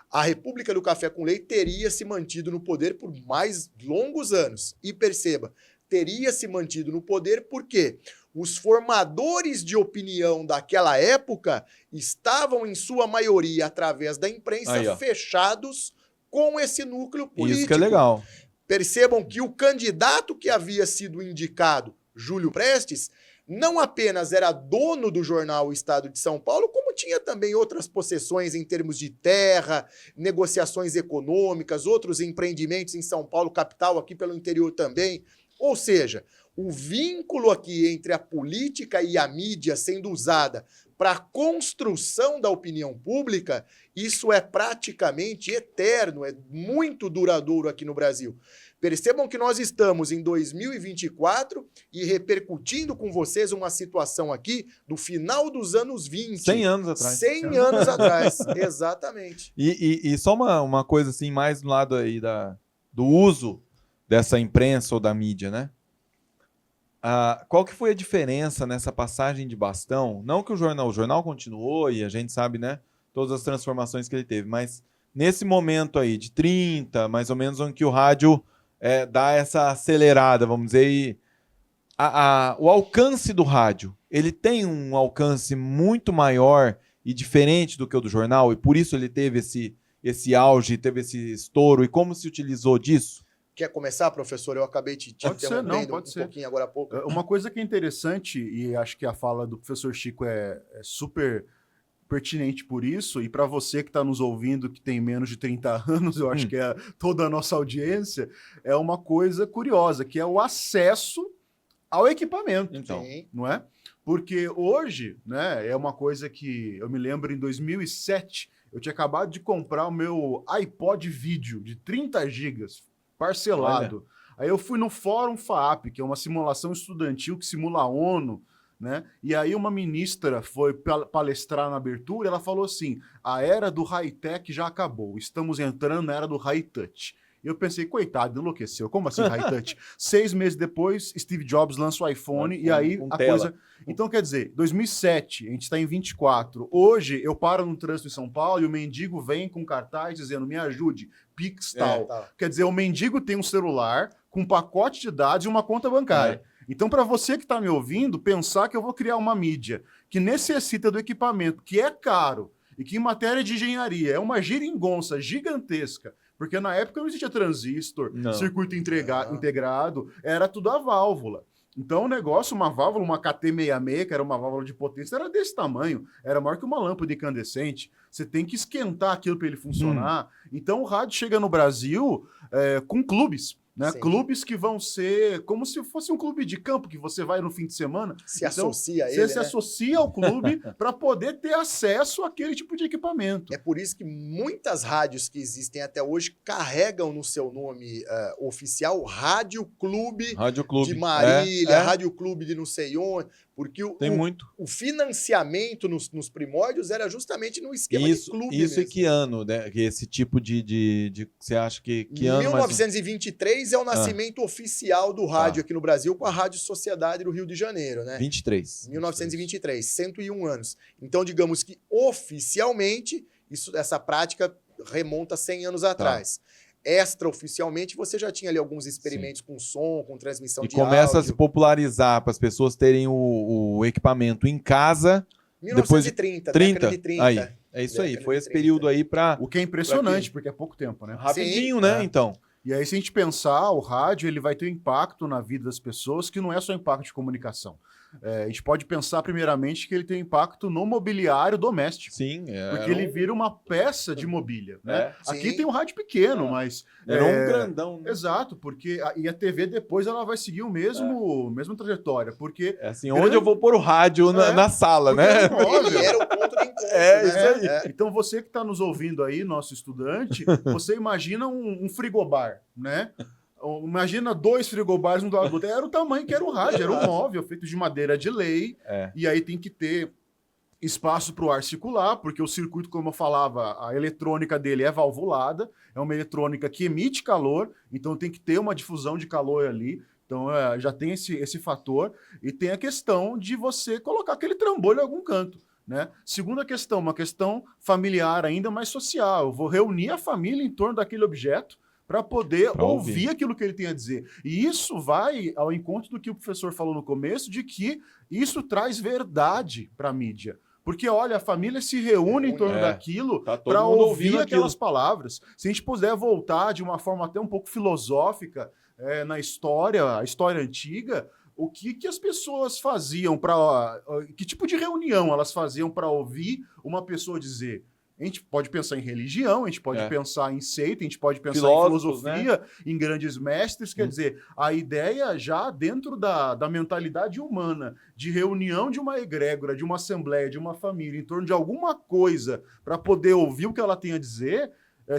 a República do Café com Leite teria se mantido no poder por mais longos anos. E perceba, teria se mantido no poder porque os formadores de opinião daquela época estavam, em sua maioria, através da imprensa, fechados com esse núcleo político. Isso que é legal. Percebam que o candidato que havia sido indicado, Júlio Prestes, não apenas era dono do jornal Estado de São Paulo, como tinha também outras possessões em termos de terra, negociações econômicas, outros empreendimentos em São Paulo, capital, aqui pelo interior também. Ou seja, o vínculo aqui entre a política e a mídia sendo usada para a construção da opinião pública, isso é praticamente eterno, é muito duradouro aqui no Brasil. Percebam que nós estamos em 2024 e repercutindo com vocês uma situação aqui do final dos anos 20. 100 anos atrás. 100 anos atrás, exatamente. E só uma coisa assim, mais do lado aí do uso dessa imprensa ou da mídia, né? Qual que foi a diferença nessa passagem de bastão? Não que o jornal continuou e a gente sabe, né, todas as transformações que ele teve, mas nesse momento aí de 30, mais ou menos, onde que o rádio dá essa acelerada, vamos dizer, e o alcance do rádio, ele tem um alcance muito maior e diferente do que o do jornal, e por isso ele teve esse auge, teve esse estouro, e como se utilizou disso? Quer começar, professor? Eu acabei te interrompendo um pouquinho agora há pouco. Uma coisa que é interessante, e acho que a fala do professor Chico é super pertinente por isso, e para você que está nos ouvindo, que tem menos de 30 anos, eu acho que é toda a nossa audiência, é uma coisa curiosa, que é o acesso ao equipamento, então, não é? Porque hoje, né, é uma coisa que eu me lembro em 2007, eu tinha acabado de comprar o meu iPod vídeo de 30 gigas, parcelado. Aí eu fui no Fórum FAAP, que é uma simulação estudantil que simula a ONU, né? E aí uma ministra foi palestrar na abertura, ela falou assim, a era do high-tech já acabou, estamos entrando na era do high-touch. E eu pensei, coitado, enlouqueceu. Como assim high-touch? 6 meses depois, Steve Jobs lança o iPhone e aí a coisa... Então, quer dizer, 2007, a gente está em 24. Hoje, eu paro no trânsito em São Paulo e o mendigo vem com cartaz dizendo, me ajude, Pix tal. Quer dizer, o mendigo tem um celular com um pacote de dados e uma conta bancária. Então, para você que está me ouvindo, pensar que eu vou criar uma mídia que necessita do equipamento, que é caro, e que em matéria de engenharia é uma geringonça gigantesca, porque na época não existia transistor, circuito integrado, era tudo a válvula. Então o negócio, uma válvula, uma KT66, que era uma válvula de potência, era desse tamanho, era maior que uma lâmpada incandescente. Você tem que esquentar aquilo para ele funcionar. Então o rádio chega no Brasil com clubes. Né? Clubes que vão ser como se fosse um clube de campo que você vai no fim de semana. Se associa a ele, Você se associa ao clube para poder ter acesso àquele tipo de equipamento. É por isso que muitas rádios que existem até hoje carregam no seu nome oficial Rádio Clube de Marília, Rádio Clube de não sei onde, porque o financiamento nos primórdios era justamente no esquema de clube Isso mesmo. E que ano, né? Esse tipo de você acha que ano? 1923 é o nascimento oficial do rádio aqui no Brasil com a Rádio Sociedade do Rio de Janeiro, né? 1923, 101 anos. Então, digamos que oficialmente essa prática remonta 100 anos atrás. Extraoficialmente, você já tinha ali alguns experimentos com som, com transmissão de áudio. E começa a se popularizar para as pessoas terem o equipamento em casa. 1930, década de 30. Aí, é isso aí, foi esse período aí para... O que é impressionante, porque é pouco tempo, né? Rapidinho, né, então. E aí, se a gente pensar, o rádio ele vai ter um impacto na vida das pessoas que não é só impacto de comunicação. A gente pode pensar, primeiramente, que ele tem impacto no mobiliário doméstico. Sim. Porque ele vira uma peça de mobília. Né? Aqui tem um rádio pequeno, mas... Era um grandão. Né? Exato, porque e a TV depois ela vai seguir mesma trajetória. Porque assim, onde eu vou pôr o rádio na sala, né? Ele era o ponto de encontro. Isso aí. Então, você que está nos ouvindo aí, nosso estudante, você imagina um frigobar, né? Imagina 2 frigobares um do lado do outro. Era o tamanho que era o rádio, era um móvel feito de madeira de lei. E aí tem que ter espaço para o ar circular, porque o circuito, como eu falava, a eletrônica dele é valvulada, é uma eletrônica que emite calor, então tem que ter uma difusão de calor ali. Então já tem esse fator. E tem a questão de você colocar aquele trambolho em algum canto. Né? Segunda questão, uma questão familiar ainda mais social. Eu vou reunir a família em torno daquele objeto para poder ouvir aquilo que ele tem a dizer. E isso vai ao encontro do que o professor falou no começo, de que isso traz verdade para a mídia. Porque, olha, a família se reúne em torno daquilo para ouvir aquelas palavras. Se a gente puder voltar de uma forma até um pouco filosófica na história, a história antiga, o que as pessoas faziam para... Que tipo de reunião elas faziam para ouvir uma pessoa dizer? A gente pode pensar em religião, a gente pode pensar em seita, a gente pode pensar em filosofia, né? Em grandes mestres. Quer dizer, a ideia já dentro da mentalidade humana, de reunião de uma egrégora, de uma assembleia, de uma família, em torno de alguma coisa, para poder ouvir o que ela tem a dizer,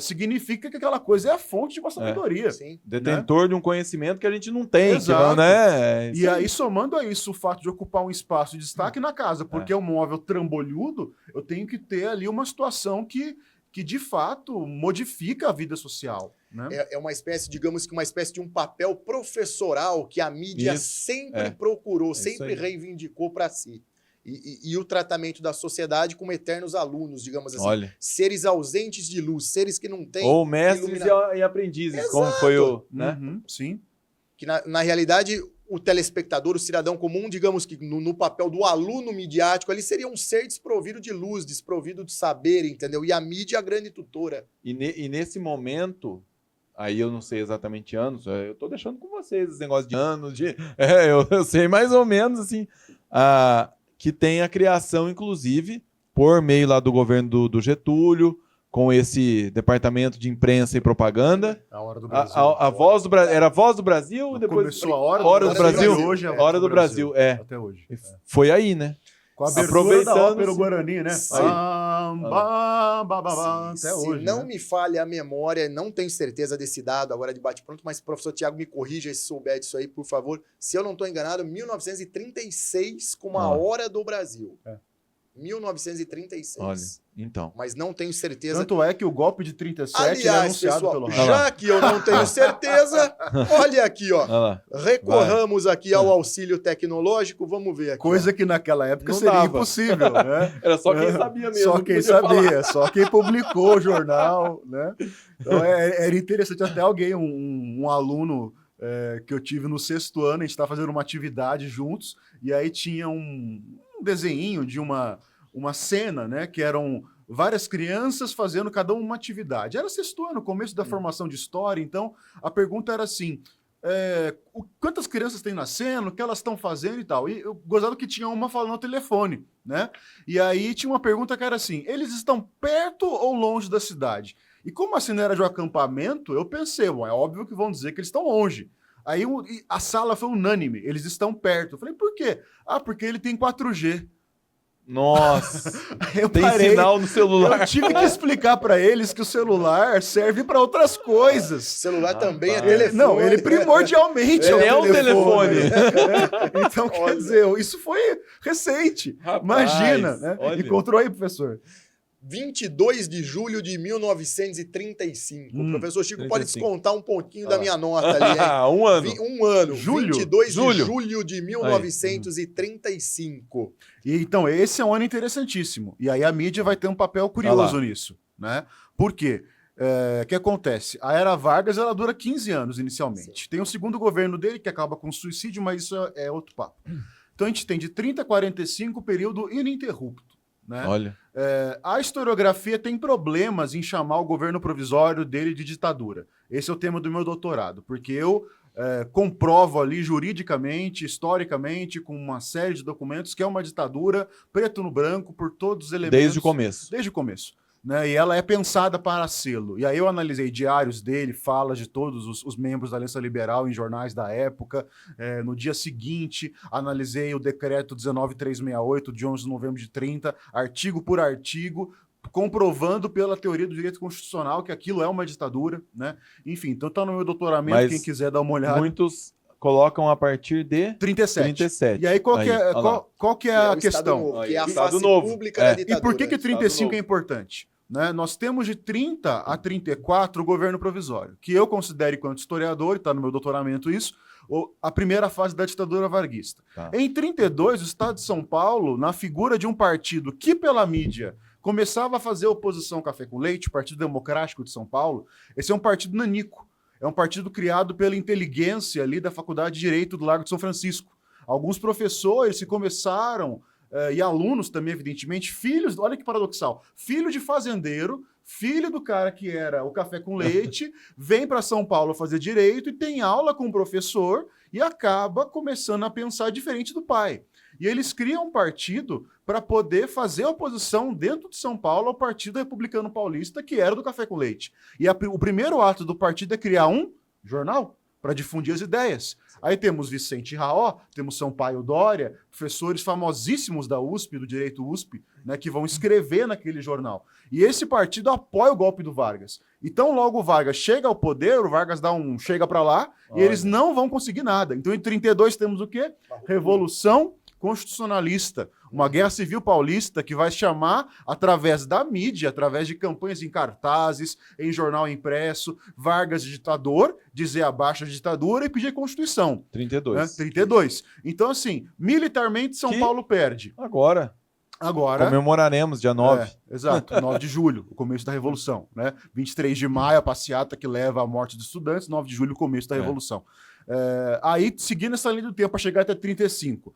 significa que aquela coisa é a fonte de uma sabedoria. Detentor, né? De um conhecimento que a gente não tem. Exato. Que não, né? E aí, somando a isso o fato de ocupar um espaço de destaque na casa, porque é um móvel trambolhudo, eu tenho que ter ali uma situação que de fato modifica a vida social. Né? É uma espécie, digamos que uma espécie de um papel professoral que a mídia sempre procurou, sempre reivindicou para si. E o tratamento da sociedade como eternos alunos, digamos assim. Olha. Seres ausentes de luz, seres que não têm... Ou mestres e aprendizes, Exato. Como foi o... Né? Sim. Que, na realidade, o telespectador, o cidadão comum, digamos que no papel do aluno midiático, ali seria um ser desprovido de luz, desprovido de saber, entendeu? E a mídia é a grande tutora. E nesse momento... Aí eu não sei exatamente anos, eu tô deixando com vocês esse negócio de anos, eu sei mais ou menos, assim... que tem a criação, inclusive, por meio lá do governo do Getúlio, com esse departamento de imprensa e propaganda. A Hora do Brasil. A Voz do Brasil. Era a Voz do Brasil? Não, depois começou a Hora do Brasil. Hoje é a Hora do Brasil, é. Até hoje. Foi aí, né? Com a abertura da Aproveitando-se- ópera Guarani, né? Sim. Até hoje. Se não né? me falha a memória, não tenho certeza desse dado agora de bate-pronto, mas o professor Tiago me corrija se souber disso aí, por favor. Se eu não estou enganado, 1936 com a Hora do Brasil. É. 1936. Olha, então. Mas não tenho certeza. Tanto é que o golpe de 37 é Aliás, anunciado pessoal, pelo rádio. já que eu não tenho certeza, olha aqui, ó. Olha lá. Recorramos aqui ao auxílio tecnológico, vamos ver aqui. Coisa que naquela época Não seria dava. impossível, né? Era só quem sabia mesmo. Só que quem podia sabia, falar. só quem publicou o jornal, né? Então era interessante. Até alguém, um aluno que eu tive no 6º ano, a gente estava fazendo uma atividade juntos, e aí tinha um desenho de uma cena, né? Que eram várias crianças fazendo cada uma atividade. Era 6º ano, começo da formação de história, então a pergunta era assim: quantas crianças tem na cena, o que elas estão fazendo e tal. E eu gozado que tinha uma falando no telefone, né? E aí tinha uma pergunta que era assim: eles estão perto ou longe da cidade? E como a cena era de um acampamento, eu pensei, bom, é óbvio que vão dizer que eles estão longe. Aí a sala foi unânime, eles estão perto. Eu falei, por quê? Ah, porque ele tem 4G. Nossa. Eu Tem parei, sinal no celular. eu tive que explicar para eles que o celular serve para outras coisas. Celular também é Rapaz. telefone. Não, ele primordialmente Ele é o um telefone. Então, quer dizer, isso foi recente. Rapaz, Imagina, né? olha. Encontrou aí, professor? 22 de julho de 1935. O professor Chico pode 35. descontar um pouquinho Ah da lá. minha nota ali, hein? Um ano. Um ano. Julho? 22 Julho. de julho de 1935. E, então, esse é um ano interessantíssimo. E aí a mídia vai ter um papel curioso nisso, né? Por quê? O que acontece? A Era Vargas, ela dura 15 anos inicialmente. Sim. Tem o segundo governo dele, que acaba com suicídio, mas isso é outro papo. Então a gente tem de 30 a 45 período ininterrupto, né? Olha. A historiografia tem problemas em chamar o governo provisório dele de ditadura. Esse é o tema do meu doutorado, porque eu comprovo ali juridicamente, historicamente, com uma série de documentos, que é uma ditadura, preto no branco, por todos os elementos. Desde o começo. Desde o começo. Né? E ela é pensada para selo. E aí eu analisei diários dele, falas de todos os membros da Aliança Liberal em jornais da época. No dia seguinte, analisei o decreto 19368, de 11 de novembro de 30, artigo por artigo, comprovando pela teoria do direito constitucional que aquilo é uma ditadura, né? Enfim, então tá no meu doutoramento, Mas quem quiser dar uma olhada. Muitos colocam a partir de 37. 37. E aí, qual que é, olha lá. qual que é É a o Estado questão? Novo, que é a Estado face Novo. pública É. da E ditadura. por que 35 Novo. é importante? Né? Nós temos de 30 a 34 o governo provisório, que eu considero, enquanto historiador, e está no meu doutoramento isso, a primeira fase da ditadura varguista. Tá. Em 32, o Estado de São Paulo, na figura de um partido que, pela mídia, começava a fazer oposição ao café com leite, o Partido Democrático de São Paulo, esse é um partido nanico. É um partido criado pela inteligência ali da Faculdade de Direito do Largo de São Francisco. Alguns professores que começaram, e alunos também, evidentemente, filhos, olha que paradoxal, filho de fazendeiro, filho do cara que era o café com leite, vem para São Paulo fazer direito e tem aula com o professor e acaba começando a pensar diferente do pai. E eles criam um partido para poder fazer oposição dentro de São Paulo ao Partido Republicano Paulista, que era do café com leite. E o primeiro ato do partido é criar um jornal para difundir as ideias. Aí temos Vicente Raó, temos Sampaio Dória, professores famosíssimos da USP, do Direito USP, né, que vão escrever naquele jornal. E esse partido apoia o golpe do Vargas. Então, logo o Vargas chega ao poder, o Vargas dá um chega para lá, e eles não vão conseguir nada. Então, em 32 temos o quê? Revolução constitucionalista, uma guerra civil paulista que vai chamar, através da mídia, através de campanhas em cartazes, em jornal impresso, Vargas ditador, dizer abaixo a ditadura e pedir Constituição. 32. Né? 32. Então, assim, militarmente São Paulo perde. Agora comemoraremos dia 9. Exato, 9 de julho, o começo da Revolução. Né? 23 de maio, a passeata que leva à morte dos estudantes, 9 de julho, o começo da Revolução. Aí, seguindo essa linha do tempo, para chegar até 35.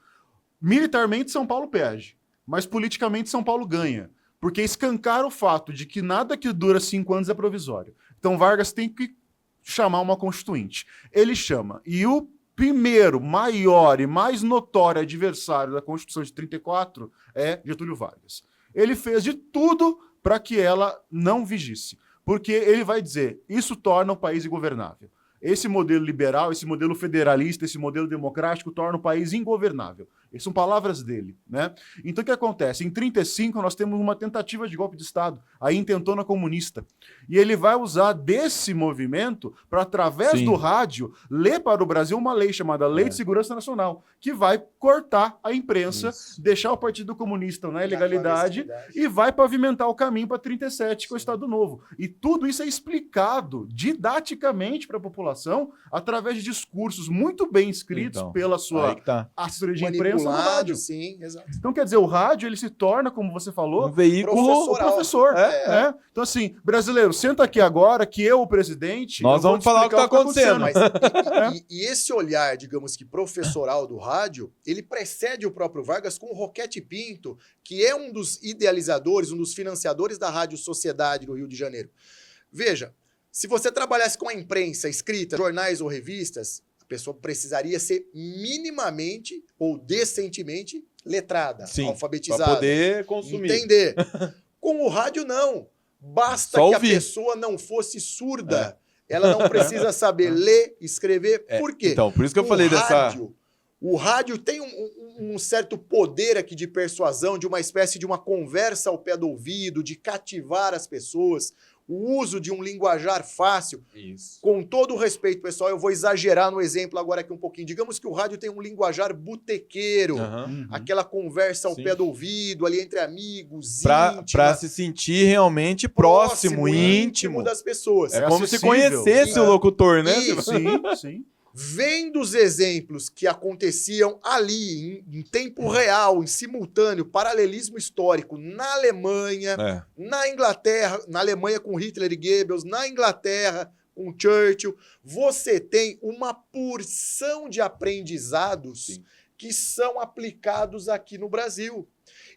Militarmente, São Paulo perde, mas politicamente São Paulo ganha, porque escancara o fato de que nada que dura 5 anos é provisório. Então Vargas tem que chamar uma constituinte. Ele chama, e o primeiro, maior e mais notório adversário da Constituição de 34 é Getúlio Vargas. Ele fez de tudo para que ela não vigisse. Porque ele vai dizer, isso torna o país ingovernável. Esse modelo liberal, esse modelo federalista, esse modelo democrático torna o país ingovernável. Essas são palavras dele, né? Então, o que acontece? Em 1935, nós temos uma tentativa de golpe de Estado, a intentona comunista. E ele vai usar desse movimento para, através do rádio, ler para o Brasil uma lei chamada Lei de Segurança Nacional, que vai cortar a imprensa, deixar o Partido Comunista na ilegalidade e vai pavimentar o caminho para 37, com o Estado Novo. E tudo isso é explicado didaticamente para a população através de discursos muito bem escritos pela sua assessoria de imprensa no rádio. Sim, exato. Então, quer dizer, o rádio ele se torna, como você falou, um veículo o professor. Né? Então, assim, brasileiro, senta aqui agora que eu, o presidente... Nós vamos falar o que está acontecendo. Mas, e esse olhar, digamos que professoral do rádio, ele precede o próprio Vargas com o Roquete Pinto, que é um dos idealizadores, um dos financiadores da Rádio Sociedade do Rio de Janeiro. Veja, se você trabalhasse com a imprensa escrita, jornais ou revistas, a pessoa precisaria ser minimamente ou decentemente letrada, alfabetizada. Para poder consumir. Entender. Com o rádio, não. Basta só que ouvir. a pessoa não fosse surda. Ela não precisa saber ler, escrever. Por quê? Então, por isso que eu falei O rádio tem um certo poder aqui de persuasão, de uma espécie de uma conversa ao pé do ouvido, de cativar as pessoas, o uso de um linguajar fácil. Isso. Com todo o respeito, pessoal, eu vou exagerar no exemplo agora aqui um pouquinho. Digamos que o rádio tem um linguajar botequeiro, aquela conversa ao pé do ouvido, ali entre amigos, para se sentir realmente próximo, íntimo das pessoas. É como se conhecesse o locutor, né? Sim. Vendo os exemplos que aconteciam ali, em tempo real, em simultâneo, paralelismo histórico, na Alemanha, na Inglaterra, na Alemanha com Hitler e Goebbels, na Inglaterra com Churchill, você tem uma porção de aprendizados que são aplicados aqui no Brasil.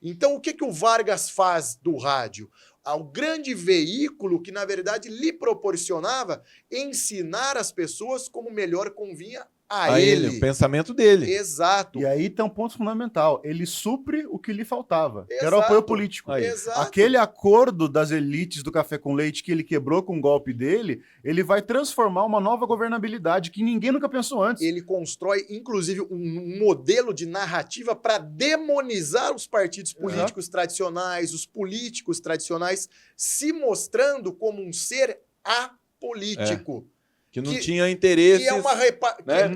Então, o que o Vargas faz do rádio? Ao grande veículo que, na verdade, lhe proporcionava ensinar as pessoas como melhor convinha a ele. O pensamento dele. Exato. E aí tem um ponto fundamental. Ele supre o que lhe faltava, que era o apoio político. Exato. Aquele acordo das elites do café com leite que ele quebrou com o golpe dele, ele vai transformar uma nova governabilidade que ninguém nunca pensou antes. Ele constrói, inclusive, um modelo de narrativa para demonizar os partidos políticos tradicionais, os políticos tradicionais, se mostrando como um ser apolítico. Que não tinha interesse, que é uma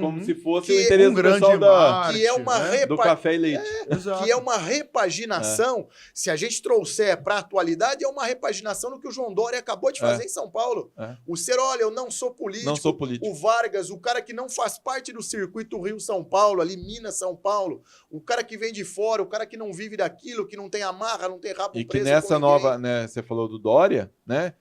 como se fosse o interesse do pessoal que é uma do café e leite. Que é uma repaginação, se a gente trouxer para a atualidade, é uma repaginação do que o João Dória acabou de fazer em São Paulo. O ser, olha, eu não sou político. Não sou político. O Vargas, o cara que não faz parte do circuito Rio-São Paulo, ali Minas-São Paulo, o cara que vem de fora, o cara que não vive daquilo, que não tem amarra, não tem rabo preso. E que nessa nova, né, você falou do Dória, né?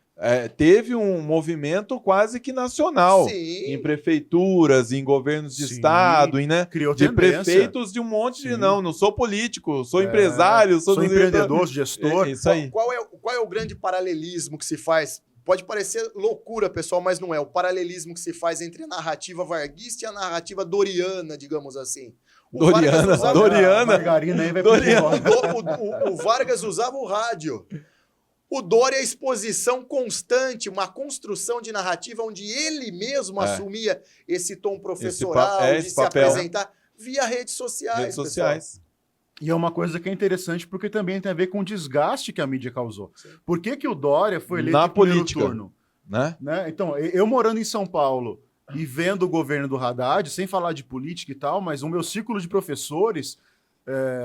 Teve um movimento quase que nacional em prefeituras, em governos de estado, Criou de tendência. Prefeitos de um monte de não sou político, sou empresário, sou empreendedor, gestor. Isso aí. Qual é o grande paralelismo que se faz? Pode parecer loucura, pessoal, mas não é. O paralelismo que se faz entre a narrativa varguista e a narrativa doriana, digamos assim. Doriana. Margarina aí vai o Vargas usava o rádio. O Dória é a exposição constante, uma construção de narrativa onde ele mesmo assumia esse tom professoral, de se apresentar via redes sociais. E é uma coisa que é interessante porque também tem a ver com o desgaste que a mídia causou. Por que o Dória foi eleito na em primeiro política, turno? Né? Então, eu morando em São Paulo e vendo o governo do Haddad, sem falar de política e tal, mas o meu círculo de professores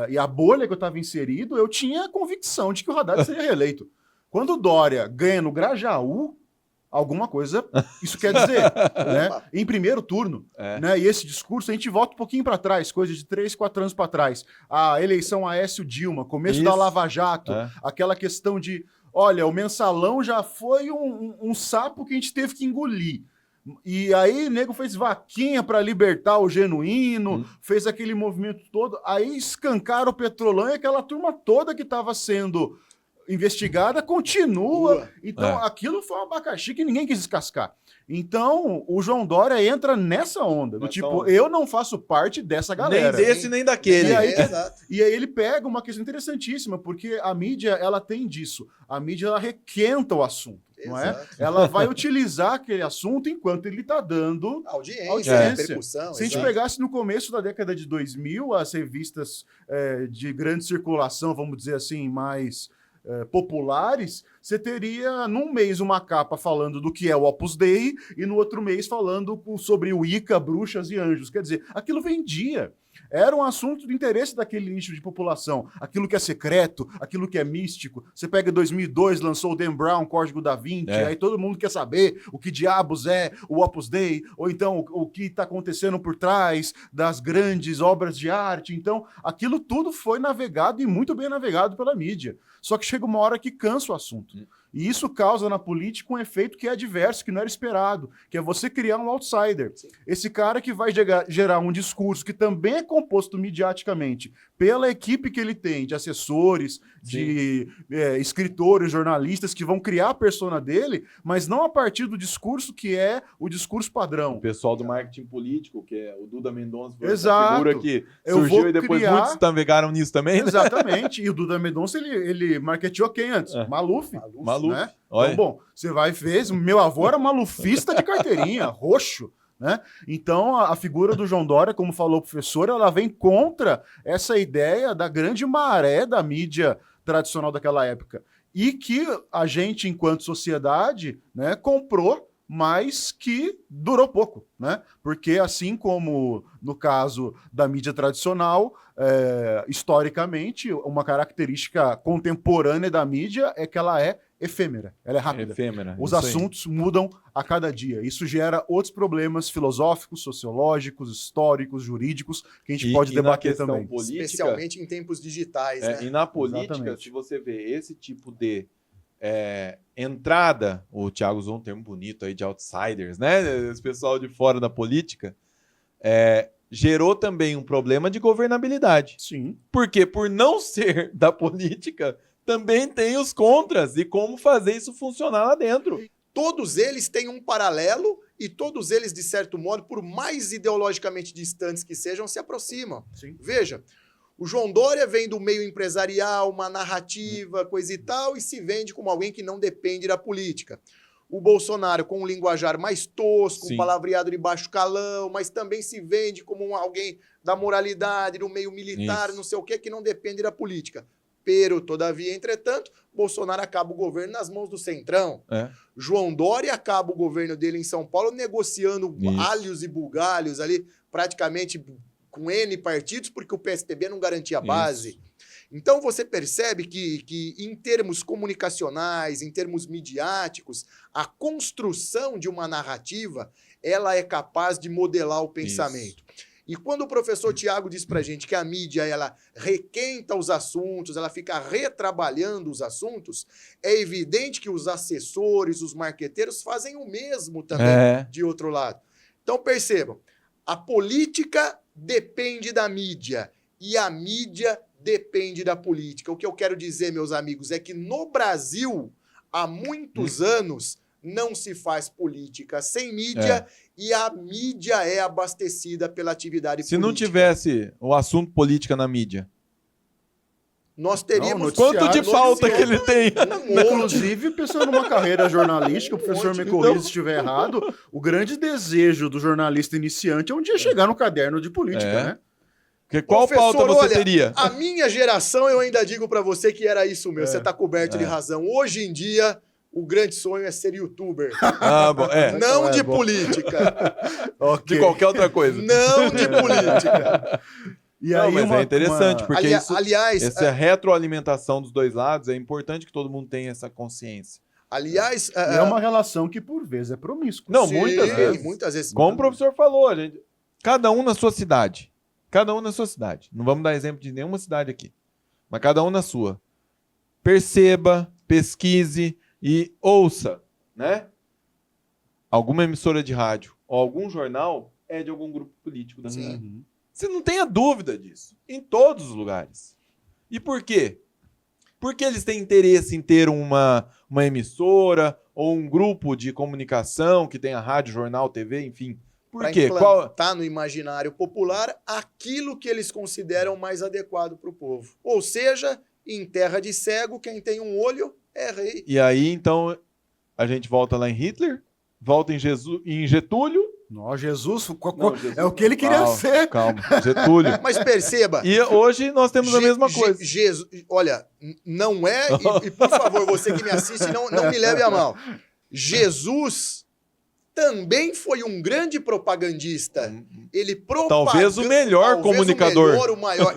e a bolha que eu estava inserido, eu tinha a convicção de que o Haddad seria reeleito. Quando o Dória ganha no Grajaú, alguma coisa isso quer dizer, né? Em primeiro turno. Né? E esse discurso, a gente volta um pouquinho para trás, coisa de 3, 4 anos para trás. A eleição Aécio Dilma, começo da Lava Jato, aquela questão de, olha, o mensalão já foi um sapo que a gente teve que engolir. E aí o nego fez vaquinha para libertar o genuíno, fez aquele movimento todo, aí escancaram o Petrolão e aquela turma toda que estava sendo investigada, continua. Então, É. aquilo foi um abacaxi que ninguém quis descascar. Então, o João Dória entra nessa onda, do Nessa tipo, onda. eu não faço parte dessa galera. Nem desse, nem daquele. E aí, Exato. E aí ele pega uma questão interessantíssima, porque a mídia, ela tem disso. A mídia, ela requenta o assunto, não é? Exato. Ela vai utilizar aquele assunto enquanto ele está dando Audiência, repercussão. se a gente exato. pegasse no começo da década de 2000, as revistas de grande circulação, vamos dizer assim, mais populares, você teria num mês uma capa falando do que é o Opus Dei e no outro mês falando sobre Wicca, bruxas e anjos. Quer dizer, aquilo vendia. Era um assunto de interesse daquele nicho de população. Aquilo que é secreto, aquilo que é místico. Você pega 2002, lançou o Dan Brown, Código da Vinci, aí todo mundo quer saber o que diabos é o Opus Dei, ou então o que está acontecendo por trás das grandes obras de arte. Então, aquilo tudo foi navegado e muito bem navegado pela mídia. Só que chega uma hora que cansa o assunto. E isso causa na política um efeito que é adverso, que não era esperado, que é você criar um outsider. Sim. Esse cara que vai gerar um discurso que também é composto midiaticamente pela equipe que ele tem, de assessores, de escritores, jornalistas, que vão criar a persona dele, mas não a partir do discurso que é o discurso padrão. O pessoal do marketing político, que é o Duda Mendonça, foi essa Exato. figura que Eu surgiu vou e depois criar- muitos navegaram nisso também, né? Exatamente. E o Duda Mendonça, ele marketeou quem antes? Maluf. Maluf. Né? Olha. Então, bom, você vai ver, meu avô era malufista de carteirinha, roxo, né? Então, a figura do João Dória, como falou o professor, ela vem contra essa ideia da grande maré da mídia tradicional daquela época. E que a gente, enquanto sociedade, né, comprou, mas que durou pouco, né? Porque assim como no caso da mídia tradicional, historicamente, uma característica contemporânea da mídia é que ela é efêmera, ela é rápida. Efêmera. Os isso aí. assuntos mudam a cada dia. Isso gera outros problemas filosóficos, sociológicos, históricos, jurídicos, que a gente pode na debater questão também. política, Especialmente em tempos digitais, né? e na política, Exatamente. se você vê esse tipo de entrada, o Thiago usou um termo bonito aí de outsiders, né? Esse pessoal de fora da política, gerou também um problema de governabilidade. Sim. Porque por não ser da política, também tem os contras e como fazer isso funcionar lá dentro. Todos eles têm um paralelo e todos eles, de certo modo, por mais ideologicamente distantes que sejam, se aproximam. Sim. Veja, o João Dória vem do meio empresarial, uma narrativa, coisa e tal, e se vende como alguém que não depende da política. O Bolsonaro com um linguajar mais tosco, Sim. um palavreado de baixo calão, mas também se vende como alguém da moralidade, do meio militar, Isso. não sei o quê, que não depende da política. Pero, todavia, entretanto, Bolsonaro acaba o governo nas mãos do Centrão. João Dória acaba o governo dele em São Paulo negociando Isso. alhos e bugalhos ali, praticamente com N partidos, porque o PSDB não garantia base. Isso. Então você percebe que em termos comunicacionais, em termos midiáticos, a construção de uma narrativa, ela é capaz de modelar o pensamento. E quando o professor Tiago diz pra gente que a mídia, ela requenta os assuntos, ela fica retrabalhando os assuntos, é evidente que os assessores, os marqueteiros fazem o mesmo também de outro lado. Então percebam, a política depende da mídia e a mídia depende da política. O que eu quero dizer, meus amigos, é que no Brasil, há muitos anos, não se faz política sem mídia e a mídia é abastecida pela atividade política. Se não tivesse o assunto política na mídia, nós teríamos... quanto de falta que ele tem? Inclusive, pensando numa carreira jornalística, o professor me corrija se estiver errado, o grande desejo do jornalista iniciante é um dia chegar no caderno de política, né? Porque qual Professor, pauta você olha, teria? A minha geração, eu ainda digo pra você que era isso mesmo. Você tá coberto de razão. Hoje em dia, o grande sonho é ser youtuber. Bom, Não Então de bom. política. de qualquer outra coisa. Não de política. E Não, aí mas é interessante, porque Aliás, essa retroalimentação dos dois lados é importante que todo mundo tenha essa consciência. aliás, é uma relação que, por vezes, é promíscua. Não, sim, muitas vezes. muitas vezes. Como o professor falou, cada um na sua cidade. Cada um na sua cidade. Não vamos dar exemplo de nenhuma cidade aqui. Mas cada um na sua. Perceba, pesquise e ouça, né? Alguma emissora de rádio ou algum jornal é de algum grupo político da cidade. Você não tenha dúvida disso. Em todos os lugares. E por quê? Por que eles têm interesse em ter uma emissora ou um grupo de comunicação que tenha rádio, jornal, TV, enfim? Por Para quê? implantar no imaginário popular aquilo que eles consideram mais adequado para o povo. Ou seja, em terra de cego, quem tem um olho é rei. E aí, então, a gente volta lá em Hitler, volta em Getúlio. Não, Jesus, Não, Jesus é o que ele queria calma, ser. Calma, Getúlio. Mas perceba, E hoje nós temos a mesma coisa. Jesus, olha, não é, e por favor, você que me assiste, não me leve a mal. Jesus também foi um grande propagandista. Ele Talvez o melhor comunicador. O melhor, o maior.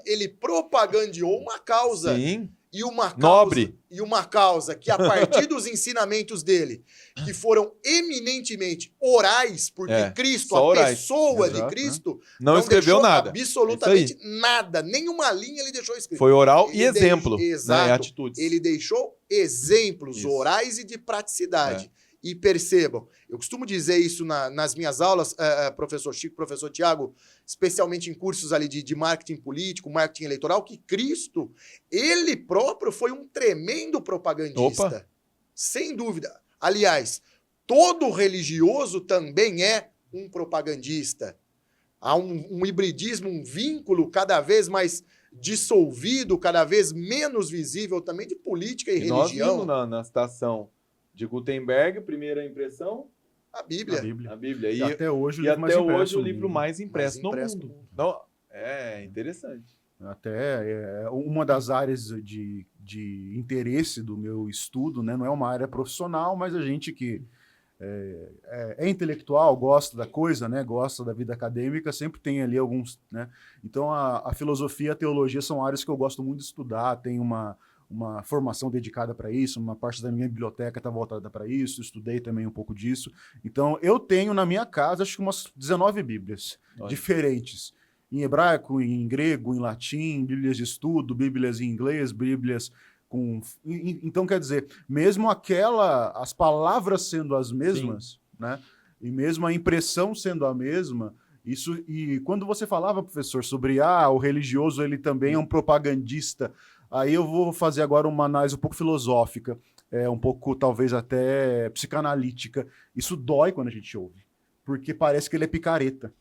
Ele propagandeou uma causa. Sim. E uma causa, Nobre. E uma causa que, a partir dos ensinamentos dele, que foram eminentemente orais, porque Cristo, só a orais. pessoa Exato, de Cristo, Não escreveu deixou nada. absolutamente nada. Nenhuma linha ele deixou escrito. Foi oral Ele e exemplo. Exato. Né, atitudes. Ele deixou exemplos Isso. orais e de praticidade. E percebam, eu costumo dizer isso nas minhas aulas, professor Chico, professor Tiago, especialmente em cursos ali de marketing político, marketing eleitoral, que Cristo, ele próprio foi um tremendo propagandista. Opa. Sem dúvida. Aliás, todo religioso também é um propagandista. Há um hibridismo, um vínculo cada vez mais dissolvido, cada vez menos visível também de política e Nós religião. vimos na citação de Gutenberg, primeira impressão, A Bíblia. a Bíblia. E até hoje o E livro mais até impresso hoje o no livro mundo. mais impresso no impresso mundo. no mundo. Então, é interessante. Até uma das áreas de interesse do meu estudo, né? Não é uma área profissional, mas a gente que é intelectual, gosta da coisa, né? Gosta da vida acadêmica, sempre tem ali alguns, né? Então a filosofia e a teologia são áreas que eu gosto muito de estudar, tem uma formação dedicada para isso, uma parte da minha biblioteca está voltada para isso, estudei também um pouco disso. Então, eu tenho na minha casa, acho que umas 19 bíblias diferentes, em hebraico, em grego, em latim, bíblias de estudo, bíblias em inglês, bíblias com... Então, quer dizer, mesmo as palavras sendo as mesmas, né? E mesmo a impressão sendo a mesma, isso, e quando você falava, professor, sobre o religioso, ele também é um propagandista. Aí eu vou fazer agora uma análise um pouco filosófica, um pouco talvez até psicanalítica. Isso dói quando a gente ouve, porque parece que ele é picareta.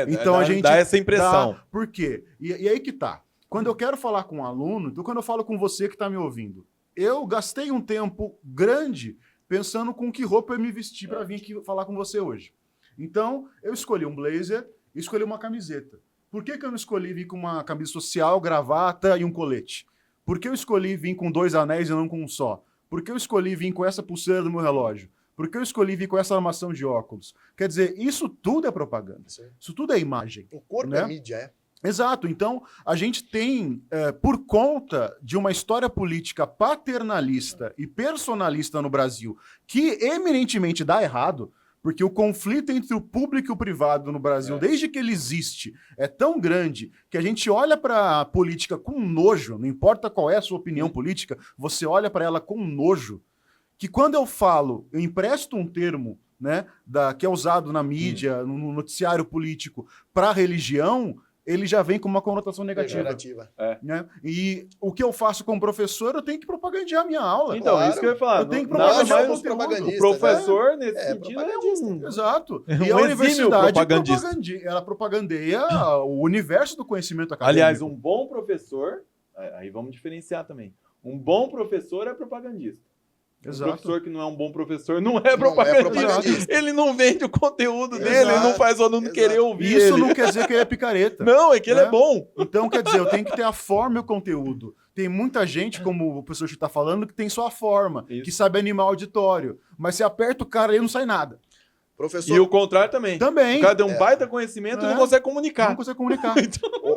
Então a gente dá essa impressão. Por quê? E aí que tá. Quando eu quero falar com um aluno, então quando eu falo com você que está me ouvindo, eu gastei um tempo grande pensando com que roupa eu me vestir para vir aqui falar com você hoje. Então eu escolhi um blazer, escolhi uma camiseta. Por que eu não escolhi vir com uma camisa social, gravata e um colete? Por que eu escolhi vir com 2 anéis e não com um só? Por que eu escolhi vir com essa pulseira do meu relógio? Por que eu escolhi vir com essa armação de óculos? Quer dizer, isso tudo é propaganda. Sim. Isso tudo é imagem. O corpo né? é mídia, Exato. Então, a gente tem, por conta de uma história política paternalista e personalista no Brasil, que eminentemente dá errado, porque o conflito entre o público e o privado no Brasil, desde que ele existe, é tão grande que a gente olha para a política com nojo, não importa qual é a sua opinião política, você olha para ela com nojo, que quando eu empresto um termo, né, que é usado na mídia, no noticiário político, para a religião, ele já vem com uma conotação negativa. Né? E o que eu faço como professor, eu tenho que propagandear a minha aula. Então, claro. isso que eu ia falar. Eu tenho que nada propagandear mais o conteúdo. o professor, nesse sentido, propagandista. Exato. É um E a universidade propagandista. ela propagandeia o universo do conhecimento acadêmico. Aliás, um bom professor, aí vamos diferenciar também. Um bom professor é propagandista. Exato. Um professor que não é um bom professor não é propagandista. Ele não vende o conteúdo dele, ele não faz o aluno querer ouvir Isso ele. não quer dizer que ele é picareta. Não, é que ele é bom. Então, quer dizer, eu tenho que ter a forma e o conteúdo. Tem muita gente, como o professor está falando, que tem só a forma, que sabe animar o auditório. Mas se aperta o cara, ele não sai nada. Professor... E o contrário também. Também. O cara tem um baita conhecimento e não consegue comunicar. Não consegue comunicar.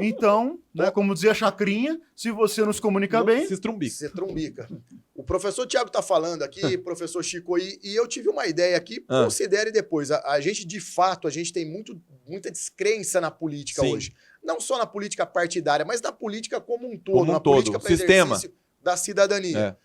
Então, né, como dizia a Chacrinha, se você não se comunica bem... Se estrumbica. Se trumbica. O professor Tiago está falando aqui, professor Chico, e eu tive uma ideia aqui, considere depois. A gente, de fato, tem muita descrença na política hoje. Não só na política partidária, mas na política como um todo. Como um na todo. política para Sistema. exercício da cidadania.